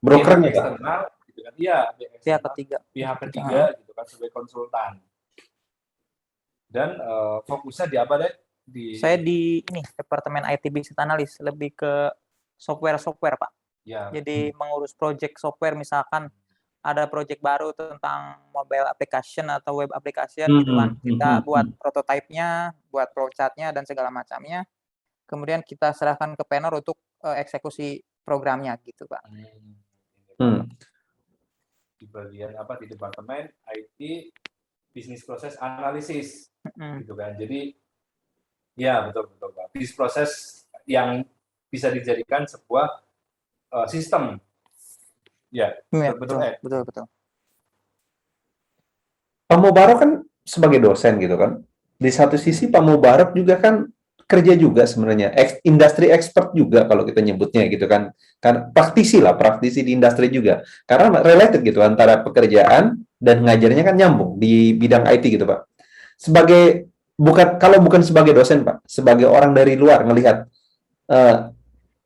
Brokernya Pak. eksternal, gitu kan? Iya, pihak ketiga, gitu kan, sebagai konsultan. Dan fokusnya di apa deh? Saya di ini departemen IT Business Analyst, lebih ke software Pak. Ya. Jadi mengurus project software, misalkan ada project baru tentang mobile application atau web application gitu kan. Kita buat prototype-nya, buat flowchart-nya dan segala macamnya. Kemudian kita serahkan ke planner untuk eksekusi programnya gitu, Pak. Di bagian apa, di departemen IT bisnis proses analisis gitu kan. Jadi ya betul Pak. Bisnis proses yang bisa dijadikan sebuah sistem. Ya, betul. Pak Mubarok kan sebagai dosen gitu kan. Di satu sisi Pak Mubarok juga kan kerja juga sebenarnya, industri expert juga kalau kita nyebutnya gitu kan. Kan praktisi di industri juga. Karena related gitu antara pekerjaan dan ngajarnya kan nyambung di bidang IT gitu, Pak. Bukan sebagai dosen, Pak, sebagai orang dari luar ngelihat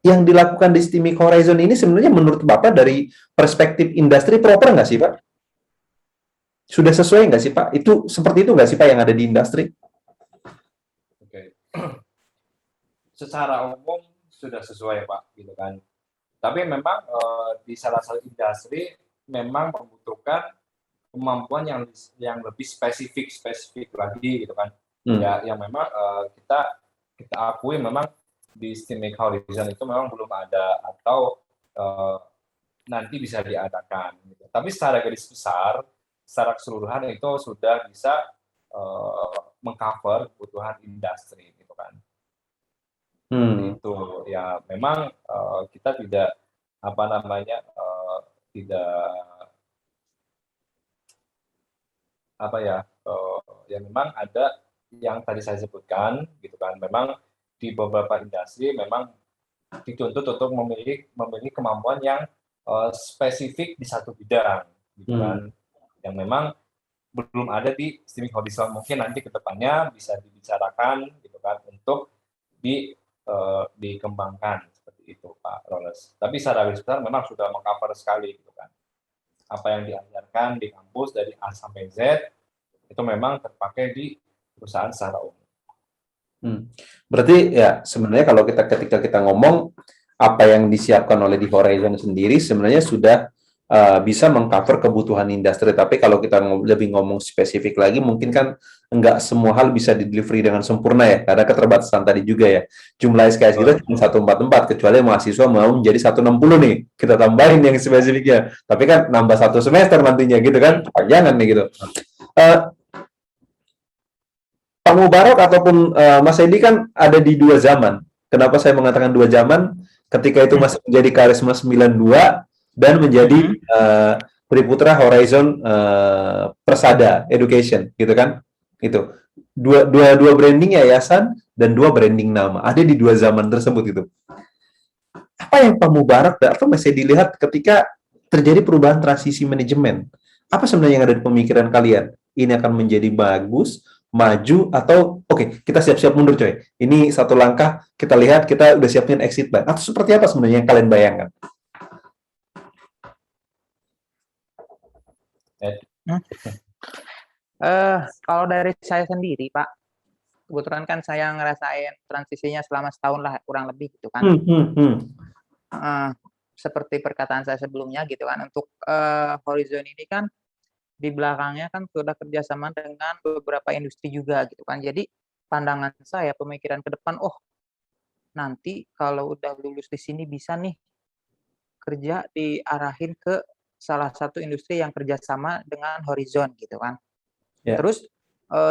yang dilakukan di Stimic Horizon ini sebenarnya menurut Bapak dari perspektif industri proper nggak sih, Pak? Sudah sesuai nggak sih, Pak? Itu seperti itu nggak sih, Pak, yang ada di industri? Oke. Secara umum sudah sesuai, Pak, gitu kan. Tapi memang di salah satu industri memang membutuhkan kemampuan yang lebih spesifik lagi, gitu kan. ya yang memang kita akui memang di Steaming Horizon itu memang belum ada atau nanti bisa diadakan. Gitu. Tapi secara garis besar, secara keseluruhan itu sudah bisa mengcover kebutuhan industri, gitu kan. Itu ya memang kita tidak apa namanya tidak apa ya ya memang ada yang tadi saya sebutkan gitu kan, memang di beberapa industri memang dituntut untuk memiliki kemampuan yang spesifik di satu bidang gitu kan, yang memang belum ada di Steaming Horizon. Mungkin nanti ke depannya bisa dibicarakan gitu kan untuk dikembangkan seperti itu Pak Roles. Tapi secara besar memang sudah mengcover sekali gitu kan. Apa yang diajarkan di kampus dari A sampai Z itu memang terpakai di perusahaan secara umum. Berarti ya sebenarnya kalau ketika kita ngomong apa yang disiapkan oleh di Horizon sendiri sebenarnya sudah bisa mengcover kebutuhan industri. Tapi kalau kita lebih ngomong spesifik lagi, mungkin kan nggak semua hal bisa di-delivery dengan sempurna ya, karena keterbatasan tadi juga ya. Jumlah SKS kita cuma 144, kecuali mahasiswa mau menjadi 160 nih, kita tambahin yang spesifiknya. Tapi kan nambah 1 semester nantinya gitu kan, jangan nih gitu. Pak Mubarak ataupun Mas Edi kan ada di 2 zaman. Kenapa saya mengatakan 2 zaman? Ketika itu masih menjadi Karisma 92 dan menjadi Triputra Horizon Persada Education, gitu kan? Itu dua branding yayasan dan 2 branding nama ada di 2 zaman tersebut itu. Apa yang Pak Mubarak atau Mas Edi lihat ketika terjadi perubahan transisi manajemen? Apa sebenarnya yang ada di pemikiran kalian? Ini akan menjadi bagus, maju, atau oke, kita siap-siap mundur coy. Ini satu langkah, kita lihat kita udah siapin exit plan. Atau seperti apa sebenarnya yang kalian bayangkan? Kalau dari saya sendiri, Pak, kebetulan kan saya ngerasain transisinya selama setahun lah, kurang lebih gitu kan. Seperti perkataan saya sebelumnya gitu kan, untuk Horizon ini kan di belakangnya kan sudah kerjasama dengan beberapa industri juga gitu kan. Jadi pandangan saya, pemikiran ke depan, oh nanti kalau udah lulus di sini bisa nih kerja diarahin ke salah satu industri yang kerjasama dengan Horizon gitu kan. Terus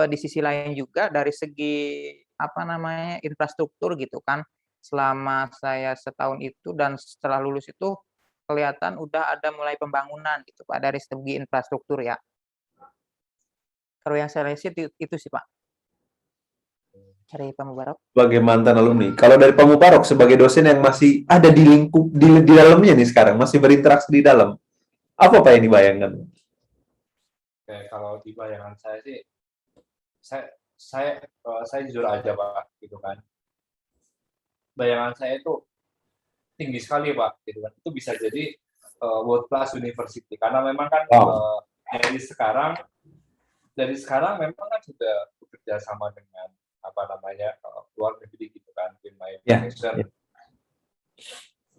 di sisi lain juga dari segi apa namanya infrastruktur gitu kan, selama saya setahun itu dan setelah lulus itu kelihatan udah ada mulai pembangunan gitu Pak dari segi infrastruktur ya. Kalau yang saya lihat itu sih Pak. Dari Pak Mubarak. Sebagai mantan alumni, kalau dari Pak Mubarak sebagai dosen yang masih ada di lingkup di dalamnya nih sekarang, masih berinteraksi di dalam, apa Pak yang dibayangkan? Oke, kalau di bayangan saya sih, saya jujur aja Pak, gitu kan. Bayangan saya itu tinggi sekali Pak, gitu kan. Itu bisa jadi world class university, karena memang kan dari sekarang memang kan sudah bekerja sama dengan apa namanya luar negeri gitu kan,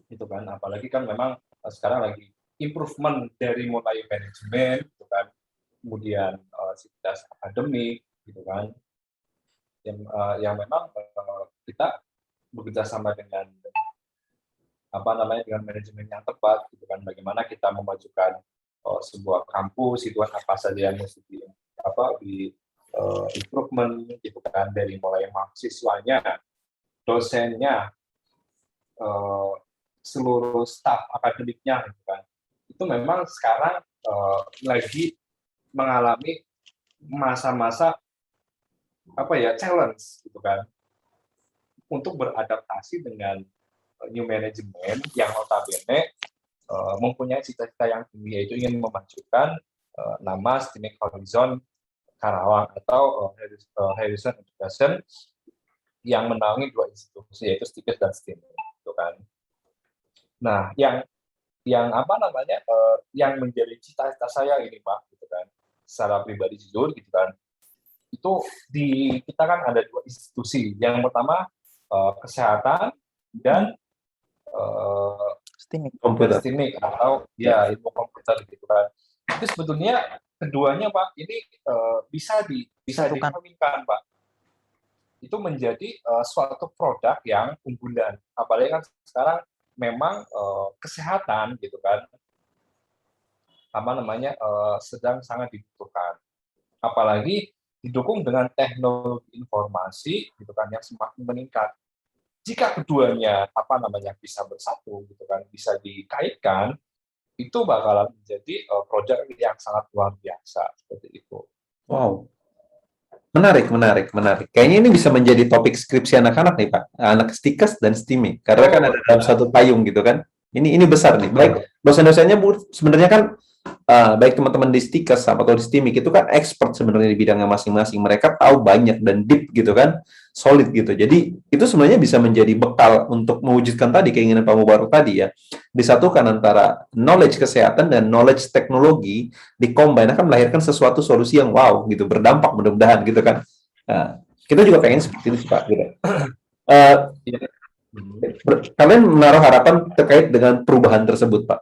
gitu kan. Apalagi kan memang sekarang lagi improvement dari mulai manajemen gitu kan, kemudian sivitas akademik gitu kan, yang memang kita bekerja sama dengan apa namanya dengan manajemen yang tepat gitu kan, bagaimana kita memajukan sebuah kampus itu apa saja yang mesti di improvement gitu kan, dari mulai mahasiswanya, dosennya, seluruh staf akademiknya gitu kan. Itu memang sekarang lagi mengalami masa-masa apa ya challenge gitu kan, untuk beradaptasi dengan new management yang notabene mempunyai cita-cita yang tinggi, yaitu ingin memajukan nama Steaming Horizon Karawang atau Horizon Education yang menaungi 2 institusi, yaitu STIKES dan STIM, gitu kan. Nah, yang apa namanya yang menjadi cita-cita saya ini Pak, gitu kan, secara pribadi jujur gitu kan, itu di kita kan ada 2 institusi. Yang pertama kesehatan dan STIMIK atau ya ilmu komputer gitu kan. Itu sebetulnya keduanya Pak ini bisa dikawinkan Pak. itu menjadi suatu produk yang unggulan. Apalagi kan sekarang memang kesehatan gitu kan, sedang sangat dibutuhkan. Apalagi didukung dengan teknologi informasi gitu kan yang semakin meningkat. Jika keduanya bisa bersatu gitu kan, bisa dikaitkan, itu bakalan menjadi produk yang sangat luar biasa seperti itu. Wow. Menarik. Kayaknya ini bisa menjadi topik skripsi anak-anak nih, Pak. Anak STIKES dan STIMI. Karena kan ada dalam satu payung gitu kan. Ini besar nih. Baik, dosen-dosennya sebenarnya kan baik teman-teman di STIKES atau di STIMI itu kan expert sebenarnya di bidangnya masing-masing. Mereka tahu banyak dan deep gitu kan. Solid gitu. Jadi itu sebenarnya bisa menjadi bekal untuk mewujudkan tadi keinginan Pak Mubarok tadi ya. Disatukan antara knowledge kesehatan dan knowledge teknologi dikombin akan melahirkan sesuatu solusi yang wow gitu, berdampak mudah-mudahan gitu kan. Nah, kita juga pengen seperti itu Pak gitu. Kalian menaruh harapan terkait dengan perubahan tersebut Pak.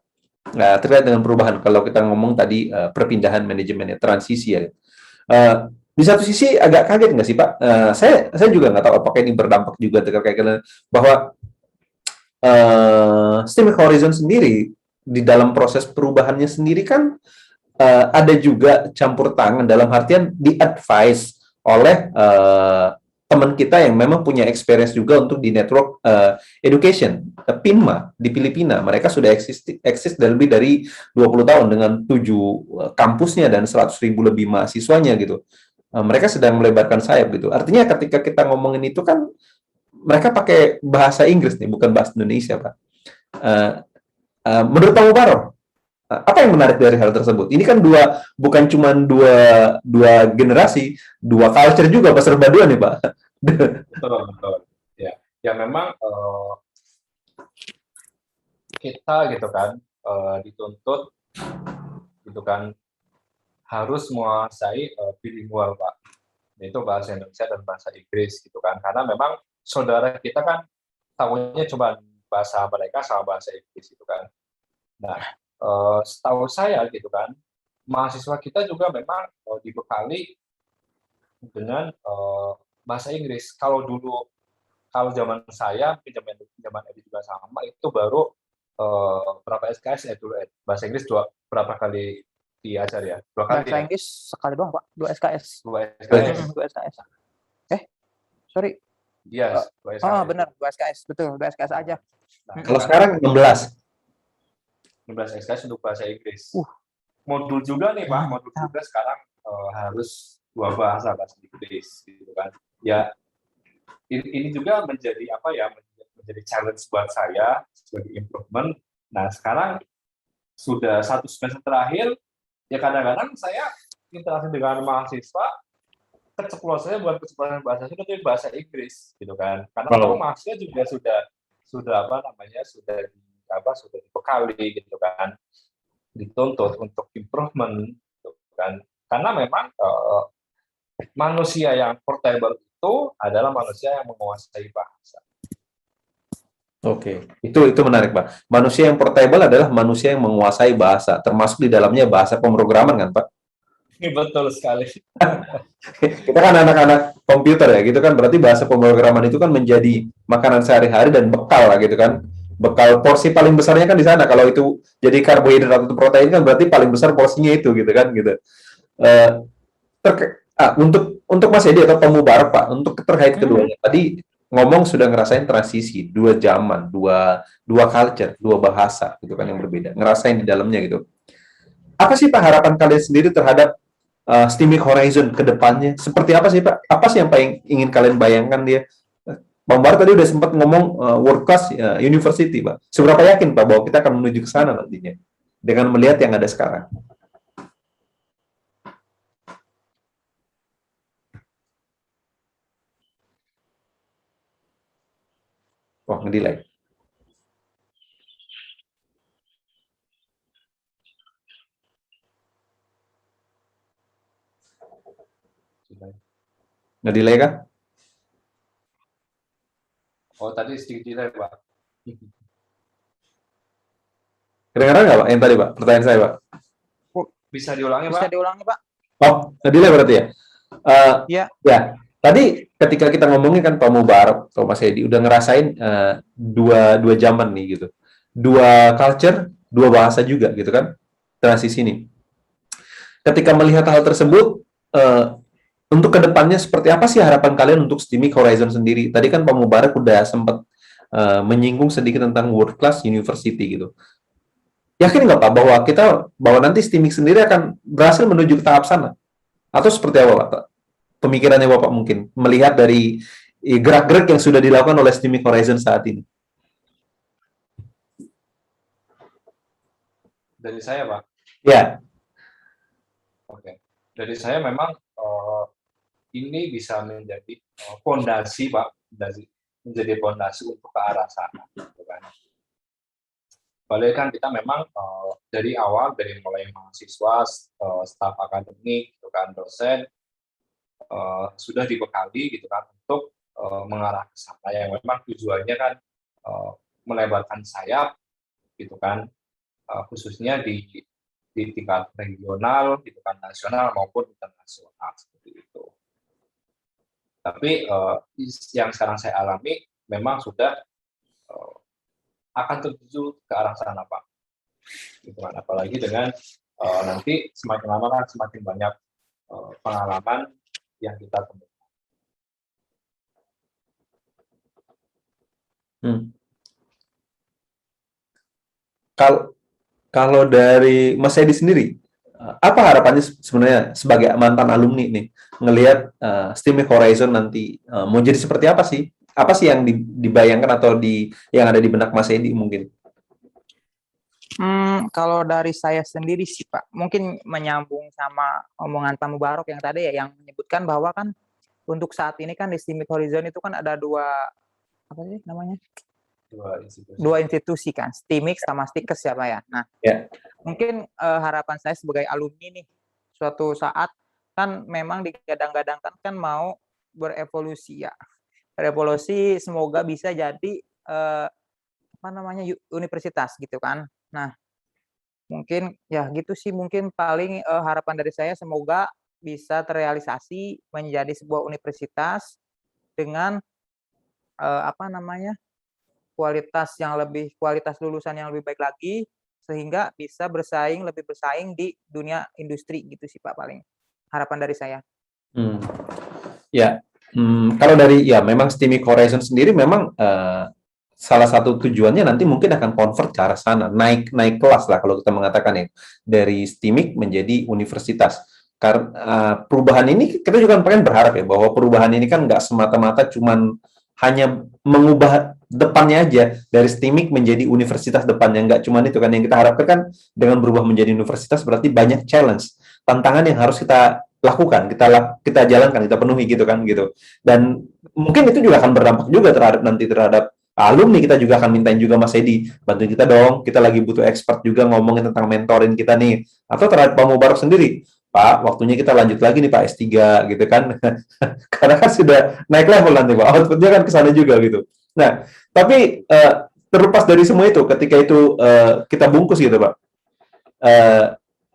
Nah, terkait dengan perubahan kalau kita ngomong tadi perpindahan manajemennya, transisi ya. Di satu sisi agak kaget nggak sih Pak? Saya juga nggak tahu apakah ini berdampak juga terkait bahwa Steam Horizon sendiri di dalam proses perubahannya sendiri kan ada juga campur tangan dalam artian di-advise oleh teman kita yang memang punya experience juga untuk di network education, PINMA di Filipina. Mereka sudah eksis lebih dari 20 tahun dengan 7 kampusnya dan 100.000 lebih mahasiswanya gitu. Mereka sedang melebarkan sayap gitu. Artinya ketika kita ngomongin itu kan mereka pakai bahasa Inggris nih, bukan bahasa Indonesia, Pak. Menurut Pak Mubarok, apa yang menarik dari hal tersebut? Ini kan bukan cuma dua generasi, dua culture juga, Pak, serba dua nih, Pak. Betul. Ya memang kita gitu kan dituntut gitu kan harus menguasai bilingual Pak, yaitu bahasa Indonesia dan bahasa Inggris gitu kan, karena memang saudara kita kan tahunya cuma bahasa mereka sama bahasa Inggris gitu kan. Nah, setahu saya gitu kan, mahasiswa kita juga memang dibekali dengan bahasa Inggris. Kalau zaman saya, zaman Edi juga sama, itu baru berapa SKS ya dulu bahasa Inggris berapa kali diajar ya? 2 kali. Bahasa Inggris sekali doang Pak, 2 SKS. 2 SKS. 2 SKS. Sorry. Iya, 2 SKS. Benar, 2 SKS. Betul, 2 SKS aja. Nah, kalau sekarang 16 SKS untuk bahasa Inggris. Modul juga nih Pak, modul juga sekarang harus 2 bahasa Inggris gitu kan. Ya, ini juga menjadi menjadi challenge buat saya sebagai improvement. Nah, sekarang sudah 1 semester terakhir, ya kadang-kadang saya interaksi dengan mahasiswa, keceplosannya bukan keceplosan bahasa Inggris, tapi bahasa Inggris gitu kan. Karena mahasiswa juga sudah dibekali gitu kan, dituntut untuk improvement gitu kan. Karena memang manusia yang portable itu adalah manusia yang menguasai bahasa. Oke, itu menarik Pak. Manusia yang portable adalah manusia yang menguasai bahasa, termasuk di dalamnya bahasa pemrograman kan Pak? Ini betul sekali. Kita kan anak-anak komputer ya, gitu kan. Berarti bahasa pemrograman itu kan menjadi makanan sehari-hari dan bekal lah gitu kan. Bekal porsi paling besarnya kan di sana. Kalau itu jadi karbohidrat atau protein kan berarti paling besar porsinya itu gitu kan gitu. Untuk Mas Edi atau Pak Mubarok Pak, untuk terkait keduanya tadi ngomong sudah ngerasain transisi 2 zaman, dua culture, 2 bahasa gitu kan yang berbeda, ngerasain di dalamnya gitu. Apa sih Pak harapan kalian sendiri terhadap Steam Horizon ke depannya? Seperti apa sih Pak? Apa sih yang paling ingin kalian bayangkan dia? Pak Mubarok tadi udah sempat ngomong world class university Pak. Seberapa yakin Pak bahwa kita akan menuju ke sana nantinya dengan melihat yang ada sekarang? Wah, ngedelay. Ngedelay kah? Oh, tadi sedikit delay, Pak. Kedengaran nggak Pak yang tadi Pak? Pertanyaan saya Pak. Bisa diulangi, Pak? Bisa diulangi Pak? Oh, ngedelay berarti ya? Iya. Ya. Tadi ketika kita ngomongin kan Pak Mubarak atau Mas Edi udah ngerasain dua zaman nih gitu, dua culture, dua bahasa juga gitu kan transisi ini. Ketika melihat hal tersebut, eh, untuk kedepannya seperti apa sih harapan kalian untuk Steamik Horizon sendiri? Tadi kan Pak Mubarak udah sempat menyinggung sedikit tentang world class university gitu. Yakin nggak Pak bahwa nanti Steamik sendiri akan berhasil menuju ke tahap sana? Atau seperti apa Pak? Pemikirannya Bapak mungkin melihat dari gerak-gerik yang sudah dilakukan oleh Steamik Horizon saat ini. Dari saya, Pak. Ya, Oke. Dari saya memang ini bisa menjadi fondasi, Pak, menjadi fondasi untuk ke arah sana, gitu kan. Padahal kan kita memang dari awal, dari mulai mahasiswa, staf akademik, gitu kan, dosen, sudah dibekali gitu kan untuk mengarah ke sana yang memang tujuannya kan melebarkan sayap gitu kan, khususnya di tingkat regional, gitu kan, nasional maupun internasional seperti itu. Tapi yang sekarang saya alami memang sudah akan tertuju ke arah sana, Pak. Gitu kan. Apalagi dengan nanti semakin lama kan semakin banyak pengalaman yang kita temukan. Kalau kalau dari Mas Edi sendiri, apa harapannya sebenarnya sebagai mantan alumni nih, ngelihat Steamik Horizon nanti mau jadi seperti apa sih? Apa sih yang dibayangkan atau yang ada di benak Mas Edi mungkin? Kalau dari saya sendiri sih Pak, mungkin menyambung sama omongan Pak Mubarok yang tadi ya, yang menyebutkan bahwa kan untuk saat ini kan di Steamik Horizon itu kan ada apa sih namanya? Dua institusi kan, Steamik sama Stikes ya Pak ya. Nah, Ya. mungkin harapan saya sebagai alumni nih, suatu saat kan memang digadang-gadangkan kan mau berevolusi ya. Berevolusi semoga bisa jadi universitas gitu kan. Nah, mungkin ya gitu sih, mungkin paling harapan dari saya semoga bisa terrealisasi menjadi sebuah universitas dengan kualitas lulusan yang lebih baik lagi, sehingga bisa lebih bersaing di dunia industri gitu sih Pak, paling harapan dari saya. Ya, kalau dari ya memang Steamik Horizon sendiri memang salah satu tujuannya nanti mungkin akan convert ke arah sana, naik kelas lah kalau kita mengatakan ya, dari Steamik menjadi universitas. Karena perubahan ini kita juga pengen berharap ya bahwa perubahan ini kan nggak semata-mata cuman hanya mengubah depannya aja dari Steamik menjadi universitas depannya, nggak cuman itu kan yang kita harapkan kan dengan berubah menjadi universitas berarti banyak challenge, tantangan yang harus kita lakukan, kita jalankan, kita penuhi gitu kan gitu. Dan mungkin itu juga akan berdampak juga terhadap alumni. Kita juga akan mintain juga Mas Edi bantu kita dong, kita lagi butuh expert juga ngomongin tentang mentorin kita nih, atau terhadap Pak Mubarak sendiri, Pak waktunya kita lanjut lagi nih Pak S3 gitu kan. Karena kan sudah naik level nanti Pak, outputnya kan ke sana juga gitu. Nah tapi terlepas dari semua itu, ketika itu kita bungkus gitu Pak,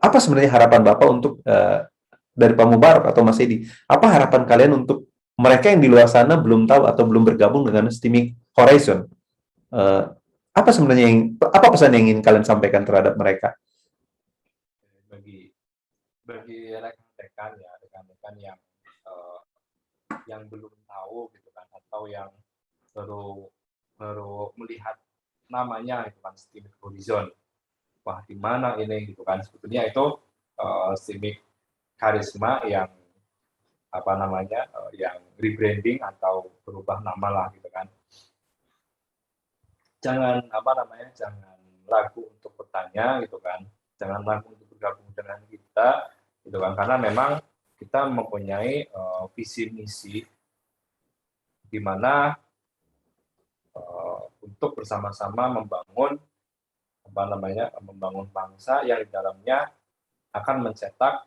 apa sebenarnya harapan Bapak untuk dari Pak Mubarak atau Mas Edi, apa harapan kalian untuk mereka yang di luar sana belum tahu atau belum bergabung dengan Steamik Horizon? Apa sebenarnya apa pesan yang ingin kalian sampaikan terhadap mereka? Bagi rekan-rekan ya, rekan-rekan yang belum tahu gitu kan, atau yang baru melihat namanya itu kan Steamik Horizon. Wah, di mana ini gitu kan? Sebetulnya itu Steamik Karisma yang yang rebranding atau berubah nama lah gitu kan. Jangan jangan ragu untuk bertanya gitu kan. Jangan ragu untuk bergabung dengan kita gitu kan, karena memang kita mempunyai visi misi di mana untuk bersama-sama membangun membangun bangsa yang di dalamnya akan mencetak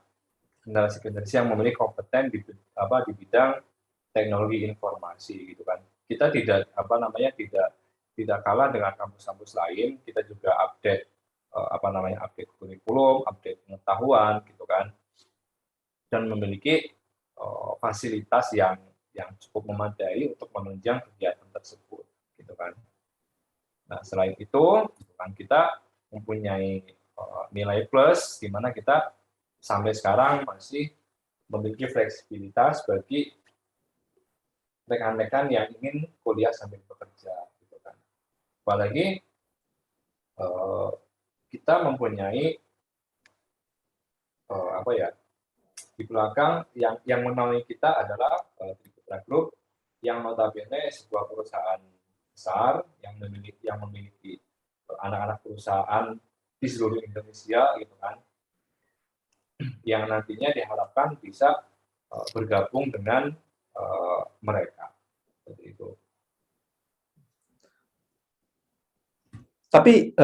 generasi-generasi yang memiliki kompeten di bidang teknologi informasi gitu kan. Kita tidak kalah dengan kampus-kampus lain, kita juga update update kurikulum, update pengetahuan gitu kan, dan memiliki fasilitas yang yang cukup memadai untuk menunjang kegiatan tersebut, gitu kan. Nah, selain itu, gitu kan, kita mempunyai nilai plus, di mana kita sampai sekarang masih memiliki fleksibilitas bagi rekan-rekan yang ingin kuliah sambil bekerja, gitu kan. Apalagi kita mempunyai apa ya, di belakang yang menaungi kita adalah Triputra Group yang notabene sebuah perusahaan besar yang memiliki anak-anak perusahaan di seluruh Indonesia, gitu kan, yang nantinya diharapkan bisa bergabung dengan mereka, seperti itu. Tapi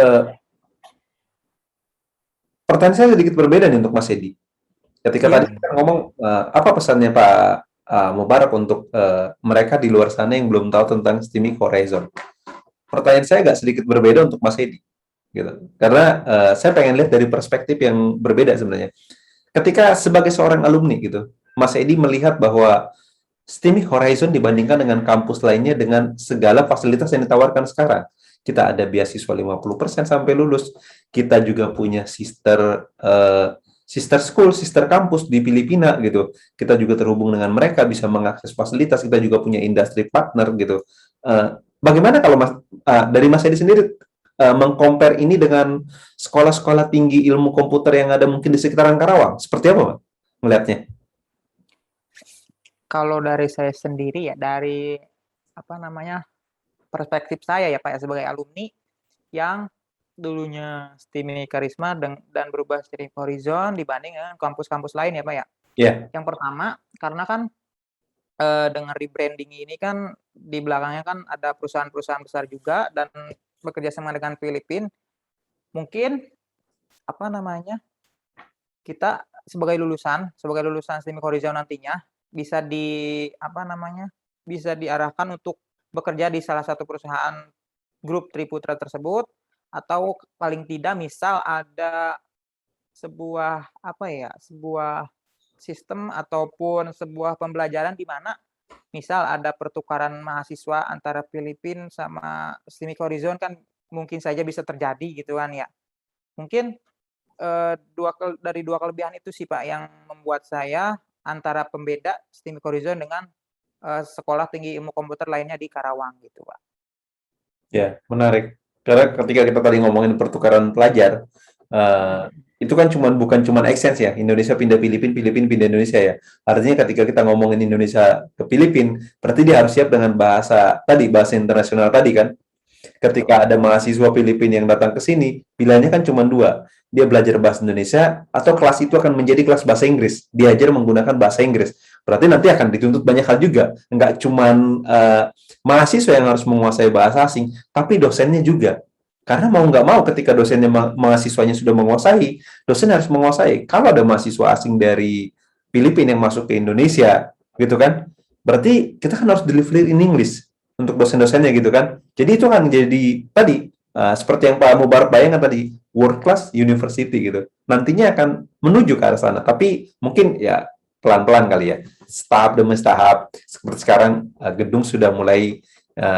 pertanyaan saya sedikit berbeda nih untuk Mas Edi. Ketika Iya. tadi kita ngomong apa pesannya Pak Mubarak untuk mereka di luar sana yang belum tahu tentang Steaming Horizon. Pertanyaan saya agak sedikit berbeda untuk Mas Edi, gitu. Karena saya pengen lihat dari perspektif yang berbeda sebenarnya. Ketika sebagai seorang alumni gitu, Mas Edi melihat bahwa Steaming Horizon dibandingkan dengan kampus lainnya dengan segala fasilitas yang ditawarkan sekarang. Kita ada beasiswa 50% sampai lulus. Kita juga punya sister school, sister kampus di Filipina gitu. Kita juga terhubung dengan mereka, bisa mengakses fasilitas. Kita juga punya industri partner gitu. Bagaimana kalau dari Mas Edi sendiri mengcompare ini dengan sekolah-sekolah tinggi ilmu komputer yang ada mungkin di sekitaran Karawang? Seperti apa, Pak, melihatnya? Kalau dari saya sendiri ya, dari apa namanya, perspektif saya ya Pak ya, sebagai alumni yang dulunya STIMI Karisma dan berubah Steaming Horizon dibanding dengan kampus-kampus lain ya Pak ya. Ya. Yang pertama, karena kan dengan rebranding ini kan di belakangnya kan ada perusahaan-perusahaan besar juga dan bekerja sama dengan Filipina. Mungkin apa namanya, kita sebagai lulusan STIMI Horizon nantinya bisa bisa diarahkan untuk bekerja di salah satu perusahaan grup Triputra tersebut, atau paling tidak misal ada sebuah sebuah sistem ataupun sebuah pembelajaran di mana misal ada pertukaran mahasiswa antara Filipina sama STIMI Horizon kan mungkin saja bisa terjadi gitu kan ya. Mungkin dari dua kelebihan itu sih Pak yang membuat saya antara pembeda STIMI Horizon dengan sekolah tinggi ilmu komputer lainnya di Karawang gitu Pak. Ya, menarik. Karena ketika kita tadi ngomongin pertukaran pelajar, itu kan bukan cuma exchange ya, Indonesia pindah Filipina, Filipina pindah Indonesia ya. Artinya ketika kita ngomongin Indonesia ke Filipina, berarti dia harus siap dengan bahasa internasional tadi kan. Ketika ada mahasiswa Filipina yang datang ke sini, pilihannya kan cuma dua. Dia belajar bahasa Indonesia, atau kelas itu akan menjadi kelas bahasa Inggris. Diajar menggunakan bahasa Inggris. Berarti nanti akan dituntut banyak hal juga. Nggak cuma mahasiswa yang harus menguasai bahasa asing, tapi dosennya juga. Karena mau nggak mau ketika dosennya mahasiswanya sudah menguasai, dosen harus menguasai. Kalau ada mahasiswa asing dari Filipina yang masuk ke Indonesia, gitu kan, berarti kita kan harus delivery in English untuk dosen-dosennya gitu kan. Jadi itu kan jadi tadi seperti yang Pak Mubarak bayangkan tadi, world class university gitu. Nantinya akan menuju ke arah sana. Tapi mungkin ya pelan-pelan kali ya. Tahap demi tahap. Seperti sekarang gedung sudah mulai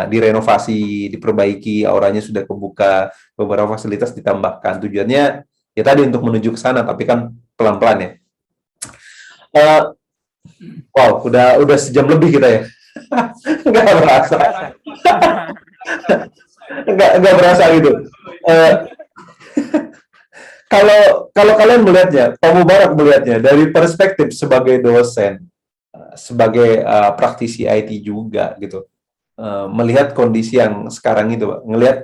direnovasi, diperbaiki, auranya sudah kebuka, beberapa fasilitas ditambahkan. Tujuannya ya tadi untuk menuju ke sana, tapi kan pelan-pelan ya. Wow, udah sejam lebih kita ya. Nggak berasa. Nggak berasa gitu. Kalau kalian melihatnya, Pak Mubarak melihatnya dari perspektif sebagai dosen, sebagai praktisi IT juga gitu, melihat kondisi yang sekarang itu, Pak, ngelihat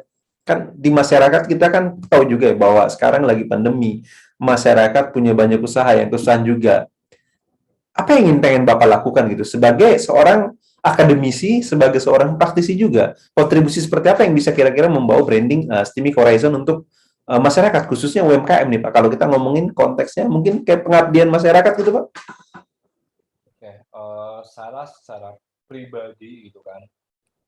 kan di masyarakat kita kan tahu juga ya bahwa sekarang lagi pandemi, masyarakat punya banyak usaha yang kesusahan juga. Apa yang pengen Bapak lakukan gitu sebagai seorang akademisi, sebagai seorang praktisi juga, kontribusi seperti apa yang bisa kira-kira membawa branding Steaming Horizon untuk masyarakat, khususnya UMKM nih Pak. Kalau kita ngomongin konteksnya mungkin kayak pengabdian masyarakat gitu Pak. Oke, saya secara pribadi gitu kan,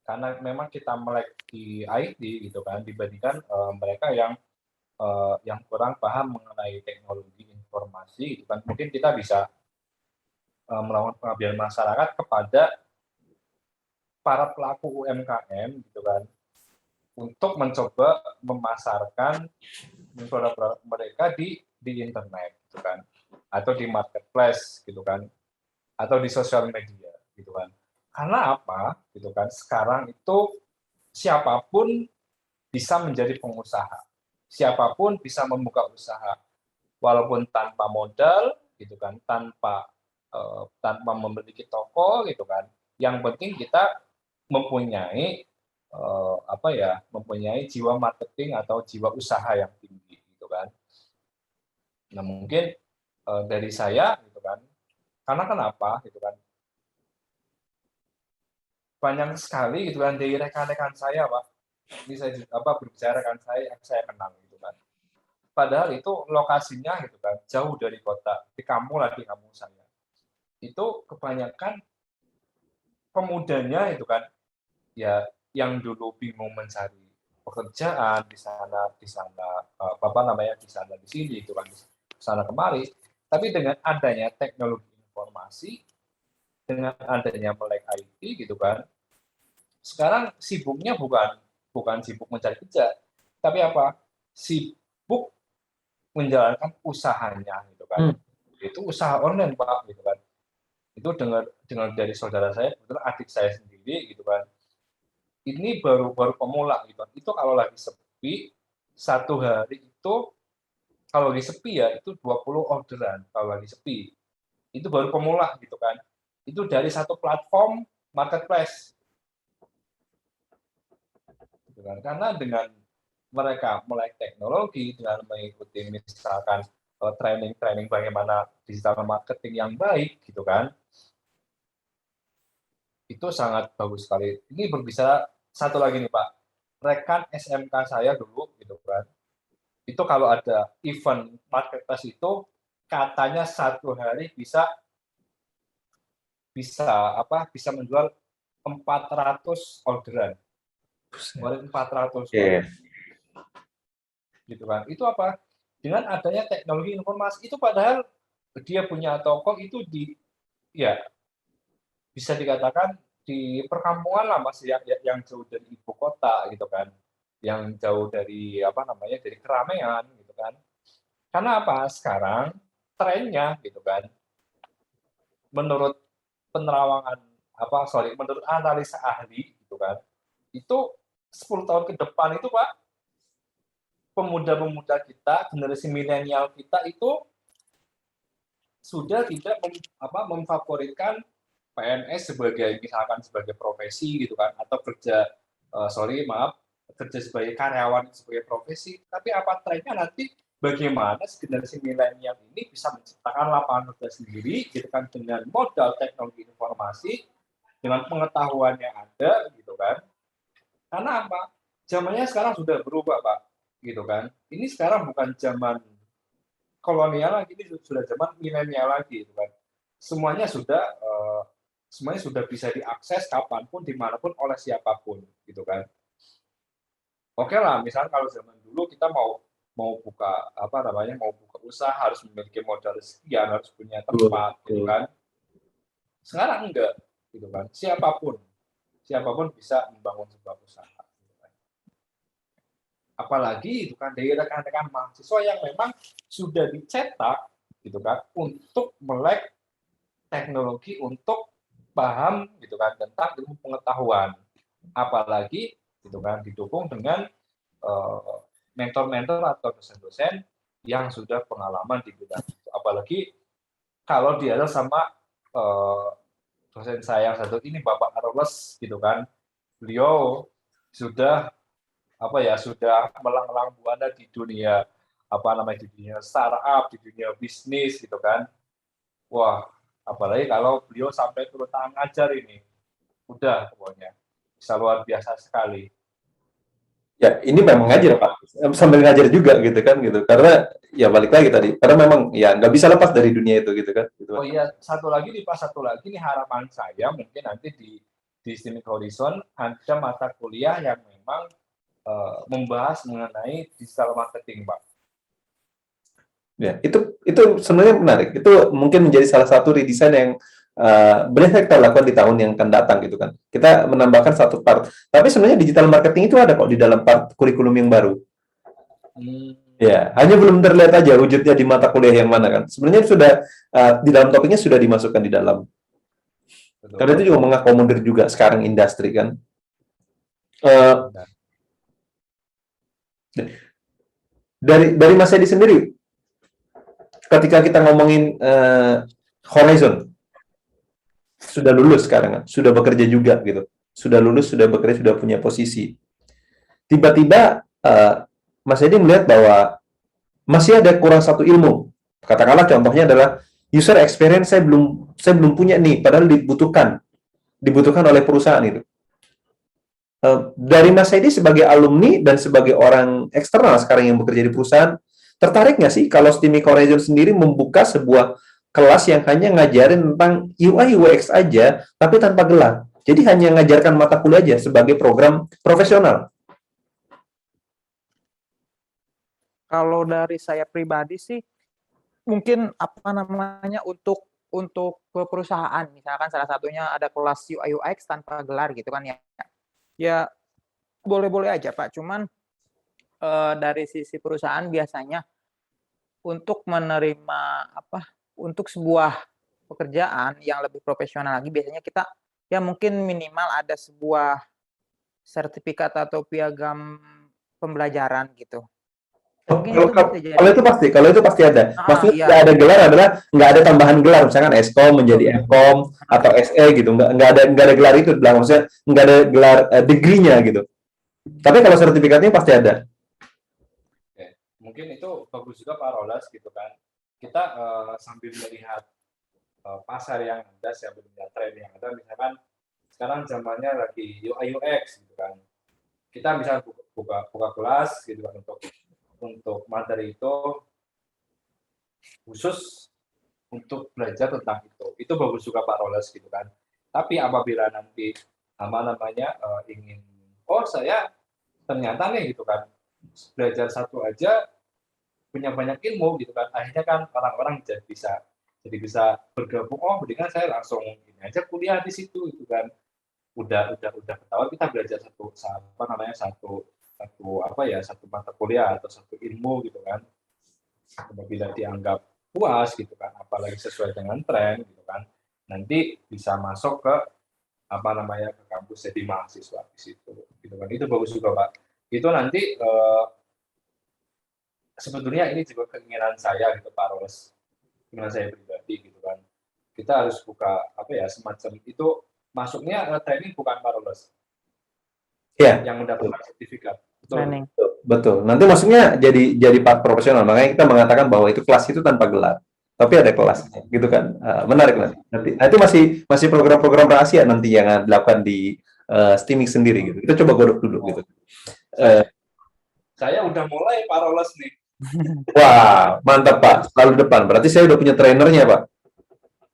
karena memang kita melek di IT gitu kan, dibandingkan mereka yang kurang paham mengenai teknologi informasi gitu kan, mungkin kita bisa melakukan pengabdian masyarakat kepada para pelaku UMKM gitu kan untuk mencoba memasarkan produk-produk mereka di internet gitu kan, atau di marketplace gitu kan, atau di sosial media gitu kan. Karena apa gitu kan, sekarang itu siapapun bisa menjadi pengusaha, siapapun bisa membuka usaha walaupun tanpa modal gitu kan, tanpa memiliki toko gitu kan. Yang penting kita mempunyai mempunyai jiwa marketing atau jiwa usaha yang tinggi gitu kan. Nah, mungkin dari saya gitu kan, karena kenapa gitu kan, banyak sekali gitu kan dari rekan-rekan saya, Pak, ini saya berbicara rekan saya kenal gitu kan. Padahal itu lokasinya gitu kan jauh dari kota, di kampung saya. Itu kebanyakan pemudanya itu kan, ya yang dulu bingung mencari pekerjaan di sana di sini itu kan, di sana kemari. Tapi dengan adanya teknologi informasi, dengan adanya melek IT gitu kan, sekarang sibuknya bukan sibuk mencari kerja, tapi apa? Sibuk menjalankan usahanya gitu kan. Itu usaha online, Pak, gitu kan. Itu dengar dari saudara saya, kebetulan adik saya sendiri gitu kan. Ini baru pemula gitu kan. Itu kalau lagi sepi, satu hari itu kalau lagi sepi ya itu 20 orderan kalau lagi sepi. Itu baru pemula gitu kan. Itu dari satu platform marketplace. Gitu kan. Karena dengan mereka melek teknologi, dengan mengikuti misalkan training bagaimana digital marketing yang baik gitu kan, itu sangat bagus sekali. Ini berbicara satu lagi nih Pak, rekan SMK saya dulu gitu kan, itu kalau ada event marketplace itu katanya satu hari bisa menjual 400 orderan. Kemarin 400 gitu kan. Itu apa? Dengan adanya teknologi informasi itu, padahal dia punya toko itu bisa dikatakan di perkampungan lah, Mas, yang jauh dari ibu kota gitu kan, yang jauh dari dari keramaian gitu kan. Karena apa? Sekarang trennya gitu kan, menurut menurut analisa ahli gitu kan, itu 10 tahun ke depan itu, Pak, pemuda-pemuda kita, generasi milenial kita itu sudah tidak memfavoritkan PNS misalkan sebagai profesi gitu kan, atau kerja sebagai karyawan sebagai profesi. Tapi apa trennya nanti, bagaimana generasi milenial ini bisa menciptakan lapangan kerja sendiri gitu kan, dengan modal teknologi informasi, dengan pengetahuan yang ada gitu kan. Karena apa? Zamannya sekarang sudah berubah, Pak, gitu kan. Ini sekarang bukan zaman kolonial lagi, ini sudah zaman milenial lagi gitu kan. Semuanya sudah bisa diakses kapanpun, dimanapun, oleh siapapun gitu kan. Oke lah, misalnya kalau zaman dulu kita mau buka mau buka usaha harus memiliki modal sekian, harus punya tempat gitu kan. Sekarang enggak gitu kan. Siapapun bisa membangun sebuah usaha gitu kan. Apalagi itu kan dari rekan-rekan mahasiswa yang memang sudah dicetak gitu kan untuk melek teknologi, untuk paham gitu kan tentang ilmu pengetahuan, apalagi gitu kan didukung dengan mentor-mentor atau dosen-dosen yang sudah pengalaman di bidang itu. Apalagi kalau diajar sama dosen saya yang satu ini, Bapak Aroles gitu kan, beliau sudah sudah melanglang buana di dunia di dunia startup, di dunia bisnis gitu kan. Wah, apalagi kalau beliau sampai turun tangan ngajar ini, udah pokoknya bisa luar biasa sekali. Ya, ini memang ngajar, Pak. Sambil ngajar juga gitu kan gitu. Karena ya balik lagi tadi, karena memang ya nggak bisa lepas dari dunia itu gitu kan. Gitu. Oh iya, satu lagi nih harapan saya, mungkin nanti di Stimik Horizon ada mata kuliah yang memang membahas mengenai digital marketing, Pak. Ya, itu sebenarnya menarik. Itu mungkin menjadi salah satu redesign yang benar kita lakukan di tahun yang akan datang gitu kan. Kita menambahkan satu part. Tapi sebenarnya digital marketing itu ada kok di dalam part kurikulum yang baru. Hmm, Ya, hanya belum terlihat aja wujudnya di mata kuliah yang mana kan. Sebenarnya sudah di dalam topiknya sudah dimasukkan di dalam. betul. Karena itu juga mengakomodir juga sekarang industri kan. Eh, Nah, dari Mas Edi sendiri, ketika kita ngomongin Horizon, sudah lulus sekarang kan, sudah bekerja juga gitu, sudah lulus, sudah bekerja, sudah punya posisi. Tiba-tiba Mas Edi melihat bahwa masih ada kurang satu ilmu. Katakanlah contohnya adalah user experience saya belum punya nih, padahal dibutuhkan oleh perusahaan itu. Dari Mas Edi sebagai alumni dan sebagai orang eksternal sekarang yang bekerja di perusahaan, tertarik nggak sih kalau Stimic Horizon sendiri membuka sebuah kelas yang hanya ngajarin tentang UI UX aja, tapi tanpa gelar. Jadi hanya ngajarkan mata kuliah aja sebagai program profesional. Kalau dari saya pribadi sih, mungkin apa namanya untuk ke perusahaan, misalkan salah satunya ada kelas UI UX tanpa gelar gitu kan ya. Ya boleh-boleh aja Pak, cuman dari sisi perusahaan biasanya untuk menerima untuk sebuah pekerjaan yang lebih profesional lagi biasanya kita ya mungkin minimal ada sebuah sertifikat atau piagam pembelajaran gitu. Oh, Mungkin itu bisa jadi. kalau itu pasti ada. Maksudnya Iya, nggak ada gelar adalah nggak ada tambahan gelar, misalkan Eskom menjadi betul. Fkom atau SE gitu, nggak ada gelar itu, maksudnya nggak ada gelar degree-nya gitu. Tapi kalau sertifikatnya pasti ada. oke. Mungkin itu bagus juga Pak Rolas gitu kan. Kita sambil melihat pasar yang ada, sambil melihat tren yang ada, misalkan sekarang zamannya lagi UI UX gitu kan. Kita bisa buka kelas gitu kan untuk materi itu khusus untuk belajar tentang itu. Itu bagus juga Pak Rolas gitu kan. Tapi apabila nanti ingin saya ternyata nih gitu kan belajar satu aja punya banyak ilmu gitu kan, akhirnya kan orang-orang jadi bisa bergabung, mendingan saya langsung ini aja kuliah di situ gitu kan, udah ketahuan kita belajar satu mata kuliah atau satu ilmu gitu kan, apabila dianggap puas gitu kan, apalagi sesuai dengan tren gitu kan, nanti bisa masuk ke ke kampus jadi mahasiswa di situ gitu kan. Itu bagus juga Pak. Itu nanti sebetulnya ini juga keinginan saya gitu Pak Ros, keinginan saya pribadi gitu kan. Kita harus buka semacam itu, masuknya training bukan Pak Ros Iya, yang mendapatkan sertifikat. Training. betul. Nanti maksudnya jadi part profesional. Makanya kita mengatakan bahwa itu kelas itu tanpa gelar. Tapi ada kelas, gitu kan. Menarik nanti. Itu masih program-program rahasia nanti yang dilakukan di Steaming sendiri gitu. Kita coba godok dulu gitu. Saya udah mulai Pak Roles nih. Wah, mantap Pak. Selalu depan. Berarti saya udah punya trainernya Pak.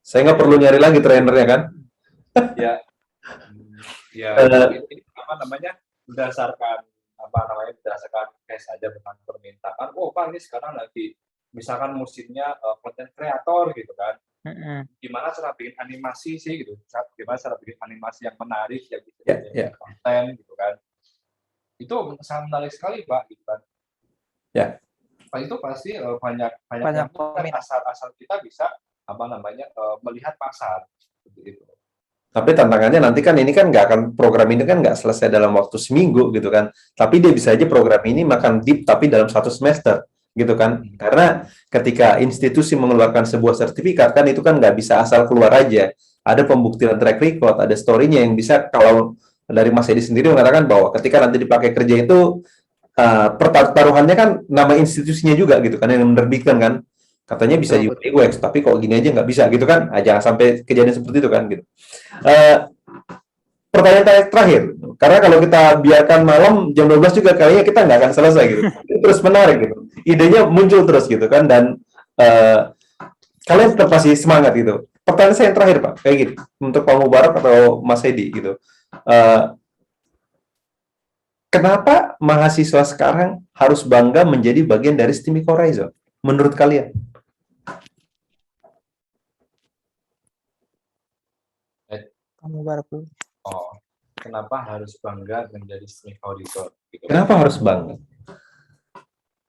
Saya nggak perlu nyari lagi trainernya kan? Ya, ini berdasarkan case saja, bukan permintaan. Pak ini sekarang lagi misalkan musimnya content creator gitu kan. Gimana cara bikin animasi sih gitu? Gimana cara bikin animasi yang menarik yang bisa jadi konten gitu kan? Itu sangat menarik sekali Pak gitu kan. Ya. Itu pasti banyak yang asal kita bisa melihat pasar seperti itu. Tapi tantangannya nanti kan ini kan nggak akan, program ini kan nggak selesai dalam waktu seminggu gitu kan. Tapi dia bisa aja program ini makan deep tapi dalam 1 semester gitu kan. Karena ketika institusi mengeluarkan sebuah sertifikat kan itu kan nggak bisa asal keluar aja. Ada pembuktian track record, ada story-nya yang bisa, kalau dari Mas Edi sendiri mengatakan bahwa ketika nanti dipakai kerja itu pertaruhannya kan nama institusinya juga gitu kan yang menerbitkan kan. Katanya bisa UI UX, tapi kok gini aja nggak bisa gitu kan. Jangan sampai kejadian seperti itu kan gitu. Pertanyaan terakhir, karena kalau kita biarkan malam jam 12 juga kayaknya kita nggak akan selesai gitu. Terus menarik gitu. Idenya muncul terus gitu kan, dan kalian tetap masih semangat gitu. Pertanyaan saya yang terakhir Pak, kayak gitu, untuk Pak Mubarak atau Mas Edi gitu. Kenapa mahasiswa sekarang harus bangga menjadi bagian dari Stimic Horizon? Menurut kalian? Mubarak dulu. Oh, kenapa harus bangga menjadi STIMIK Horizon? Gitu. Kenapa harus bangga?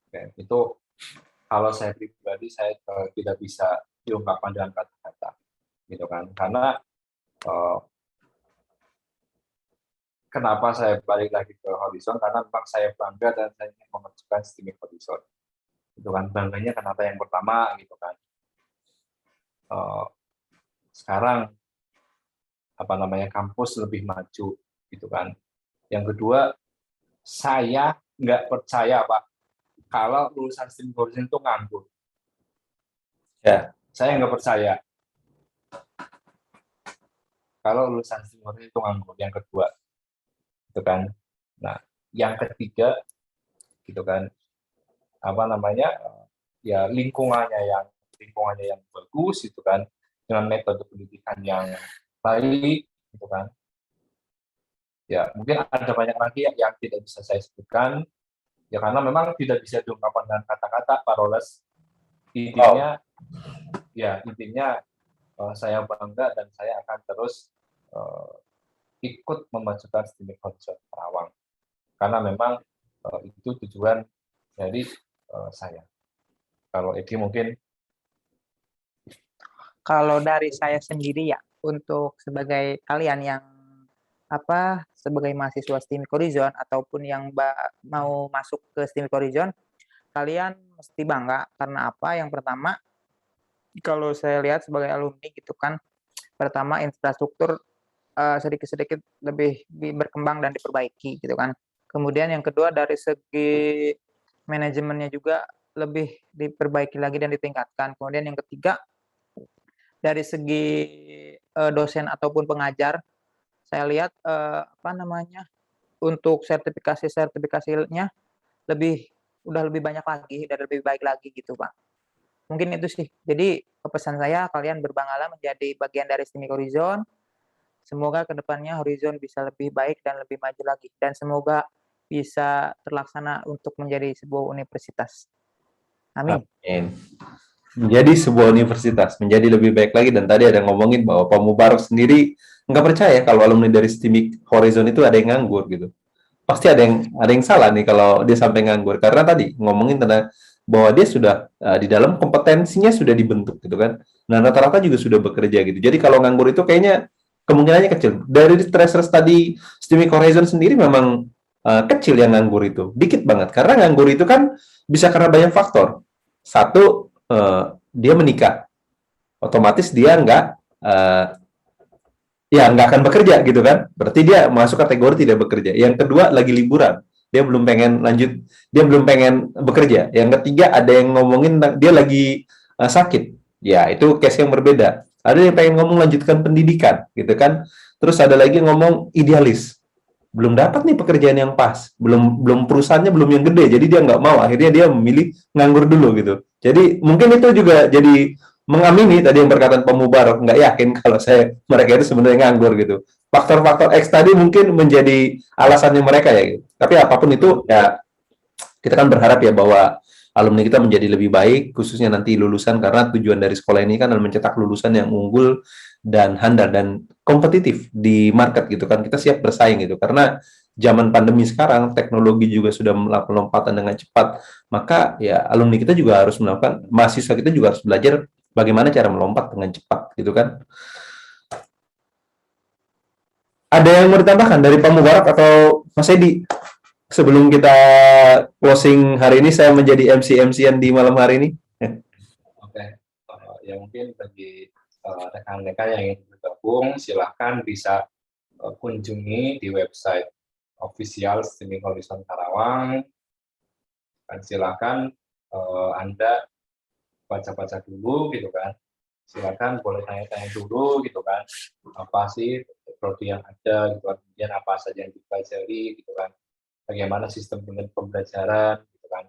Oke, itu kalau saya pribadi saya tidak bisa diungkapkan dengan kata-kata, gitu kan? Karena eh, kenapa saya balik lagi ke Horizon? Karena memang saya bangga dan saya ingin memajukan STIMIK Horizon. Itu kan bangganya kenapa yang pertama, gitu kan? Sekarang apa namanya kampus lebih maju, gitu kan? Yang kedua, saya nggak percaya Pak kalau lulusan STIMIK Horizon itu nganggur. Ya, Saya nggak percaya kalau lulusan STIMIK Horizon itu nganggur. Yang kedua, gitu kan? Nah, yang ketiga, gitu kan? Apa namanya? Ya lingkungannya yang bagus, gitu kan? Dengan metode pendidikan yang baik, gitu kan? Ya, mungkin ada banyak lagi yang tidak bisa saya sebutkan, ya karena memang tidak bisa diungkapkan dengan kata-kata, Pak Roles. Intinya, intinya saya bangga dan saya akan terus eh, ikut memajukan STIMIK Horizon Karawang. Karena memang itu tujuan dari saya. Kalau Edi mungkin. Kalau dari saya sendiri ya, untuk sebagai kalian yang sebagai mahasiswa STIMIK Horizon ataupun yang mau masuk ke STIMIK Horizon, kalian mesti bangga karena apa? Yang pertama, kalau saya lihat sebagai alumni gitu kan, pertama infrastruktur sedikit-sedikit lebih berkembang dan diperbaiki gitu kan. Kemudian yang kedua dari segi manajemennya juga lebih diperbaiki lagi dan ditingkatkan. Kemudian yang ketiga dari segi dosen ataupun pengajar, saya lihat untuk sertifikasinya udah lebih banyak lagi dan lebih baik lagi gitu Pak. Mungkin itu sih. Jadi pesan saya kalian berbanggalah menjadi bagian dari STIMIK Horizon. Semoga kedepannya Horizon bisa lebih baik dan lebih maju lagi. Dan semoga bisa terlaksana untuk menjadi sebuah universitas. Amin. amin. Menjadi sebuah universitas, menjadi lebih baik lagi. Dan tadi ada ngomongin bahwa Pak Mubarak sendiri nggak percaya kalau alumni dari STIMIK Horizon itu ada yang nganggur gitu. Pasti ada yang salah nih kalau dia sampai nganggur. Karena tadi ngomongin tentang bahwa dia sudah di dalam kompetensinya sudah dibentuk gitu kan. Nah rata-rata juga sudah bekerja gitu. Jadi kalau nganggur itu kayaknya kemungkinannya kecil. Dari tracer study STIMIK Horizon sendiri memang kecil yang nganggur itu, dikit banget. Karena nganggur itu kan bisa karena banyak faktor. Satu, dia menikah, otomatis dia nggak akan bekerja gitu kan, berarti dia masuk kategori tidak bekerja. Yang kedua lagi liburan, dia belum pengen lanjut, dia belum pengen bekerja. Yang ketiga ada yang ngomongin dia lagi sakit, ya itu case yang berbeda. Ada yang pengen ngomong lanjutkan pendidikan gitu kan, terus ada lagi ngomong idealis, belum dapat nih pekerjaan yang pas, belum belum perusahaannya belum yang gede, jadi dia nggak mau, akhirnya dia memilih nganggur dulu gitu. Jadi mungkin itu juga jadi mengamini tadi yang perkataan Pak Mubarak, nggak yakin kalau mereka itu sebenarnya nganggur gitu. Faktor-faktor X tadi mungkin menjadi alasannya mereka ya gitu. Tapi apapun itu ya kita kan berharap ya bahwa alumni kita menjadi lebih baik, khususnya nanti lulusan, karena tujuan dari sekolah ini kan adalah mencetak lulusan yang unggul dan handal dan kompetitif di market gitu kan. Kita siap bersaing gitu, karena zaman pandemi sekarang teknologi juga sudah melakukan lompatan dengan cepat, maka ya alumni kita juga harus melakukan, mahasiswa kita juga harus belajar bagaimana cara melompat dengan cepat gitu kan. Ada yang mau ditambahkan dari Pak Mubarak atau Mas Edi? Sebelum kita closing hari ini, saya menjadi MC-MC-an di malam hari ini. Oke, ya mungkin bagi rekan-rekan yang ingin bergabung, silahkan bisa kunjungi di website official STIMIK Horizon Karawang. Dan silahkan Anda baca-baca dulu gitu kan. Silakan boleh tanya-tanya dulu gitu kan. Apa sih prodi yang ada gitu kan. Kemudian apa saja yang dipelajari gitu kan. Bagaimana sistem pembelajaran gitu kan.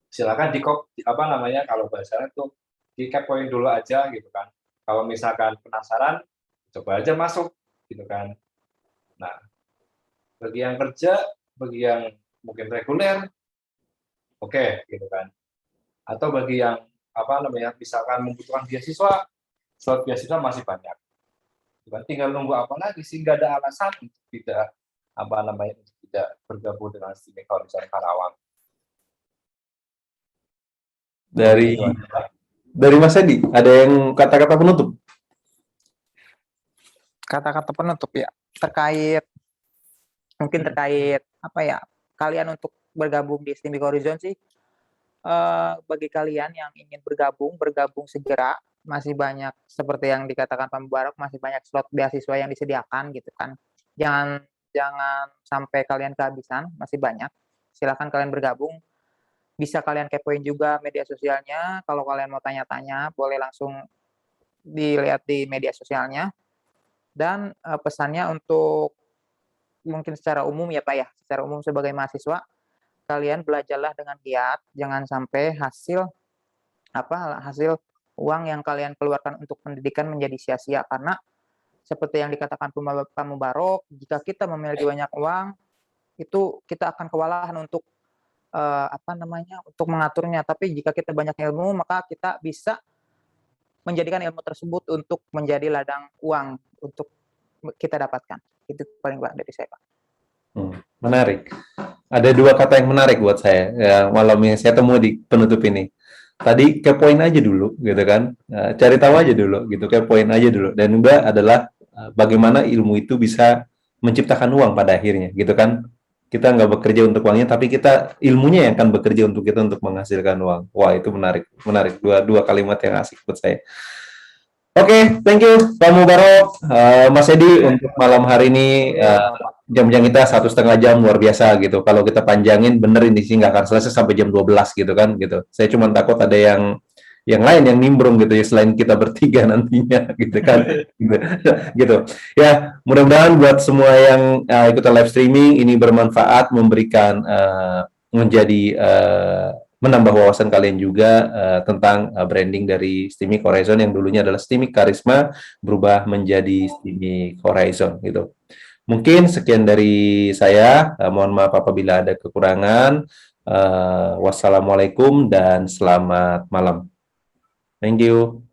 Silakan kalau bahasanya tuh di kepoin dulu aja gitu kan. Kalau misalkan penasaran, coba aja masuk gitu kan. Nah, bagi yang kerja, bagi yang mungkin reguler, oke gitu kan. Atau bagi yang misalkan membutuhkan beasiswa, slot beasiswa masih banyak. Tinggal nunggu apa lagi sih? Nggak ada alasan untuk tidak untuk tidak bergabung dengan Steaming Horizon Karawang. Dari Itu aja, Pak. dari Mas Edi, ada yang kata-kata penutup? Kata-kata penutup ya, mungkin terkait apa ya, kalian untuk bergabung di Steaming Horizon sih, bagi kalian yang ingin bergabung segera, masih banyak seperti yang dikatakan Pak Mubarak, masih banyak slot beasiswa yang disediakan gitu kan. Jangan sampai kalian kehabisan, masih banyak. Silakan kalian bergabung. Bisa kalian kepoin juga media sosialnya. Kalau kalian mau tanya-tanya, boleh langsung dilihat di media sosialnya. Dan pesannya untuk mungkin secara umum ya Pak ya, secara umum sebagai mahasiswa, kalian belajarlah dengan giat, jangan sampai hasil uang yang kalian keluarkan untuk pendidikan menjadi sia-sia, karena seperti yang dikatakan Pak Mubarok, jika kita memiliki banyak uang, itu kita akan kewalahan untuk untuk mengaturnya. Tapi jika kita banyak ilmu, maka kita bisa menjadikan ilmu tersebut untuk menjadi ladang uang untuk kita dapatkan. Itu paling banyak dari saya, Pak. Menarik. Ada dua kata yang menarik buat saya, ya, malam ini saya temu di penutup ini. Tadi kepoin aja dulu, gitu kan? Cari tahu aja dulu, gitu. Kepoin aja dulu. Dan juga adalah bagaimana ilmu itu bisa menciptakan uang pada akhirnya, gitu kan? Kita nggak bekerja untuk uangnya, tapi kita ilmunya yang akan bekerja untuk kita untuk menghasilkan uang. Wah, itu menarik, menarik. Dua kalimat yang asik buat saya. Oke, thank you Pak Mubarok, Mas Edi untuk malam hari ini. Jam-jam kita 1,5 jam luar biasa gitu. Kalau kita panjangin bener ini sih nggak akan selesai sampai jam 12 gitu kan gitu. Saya cuma takut ada yang lain yang nimbrung gitu ya selain kita bertiga nantinya gitu kan gitu. Gitu. Ya, mudah-mudahan buat semua yang ikutan live streaming ini bermanfaat, memberikan menambah wawasan kalian juga tentang branding dari Steaming Horizon yang dulunya adalah Steaming Karisma berubah menjadi Steaming Horizon gitu. Mungkin sekian dari saya. Mohon maaf apabila ada kekurangan. Wassalamualaikum dan selamat malam. Thank you.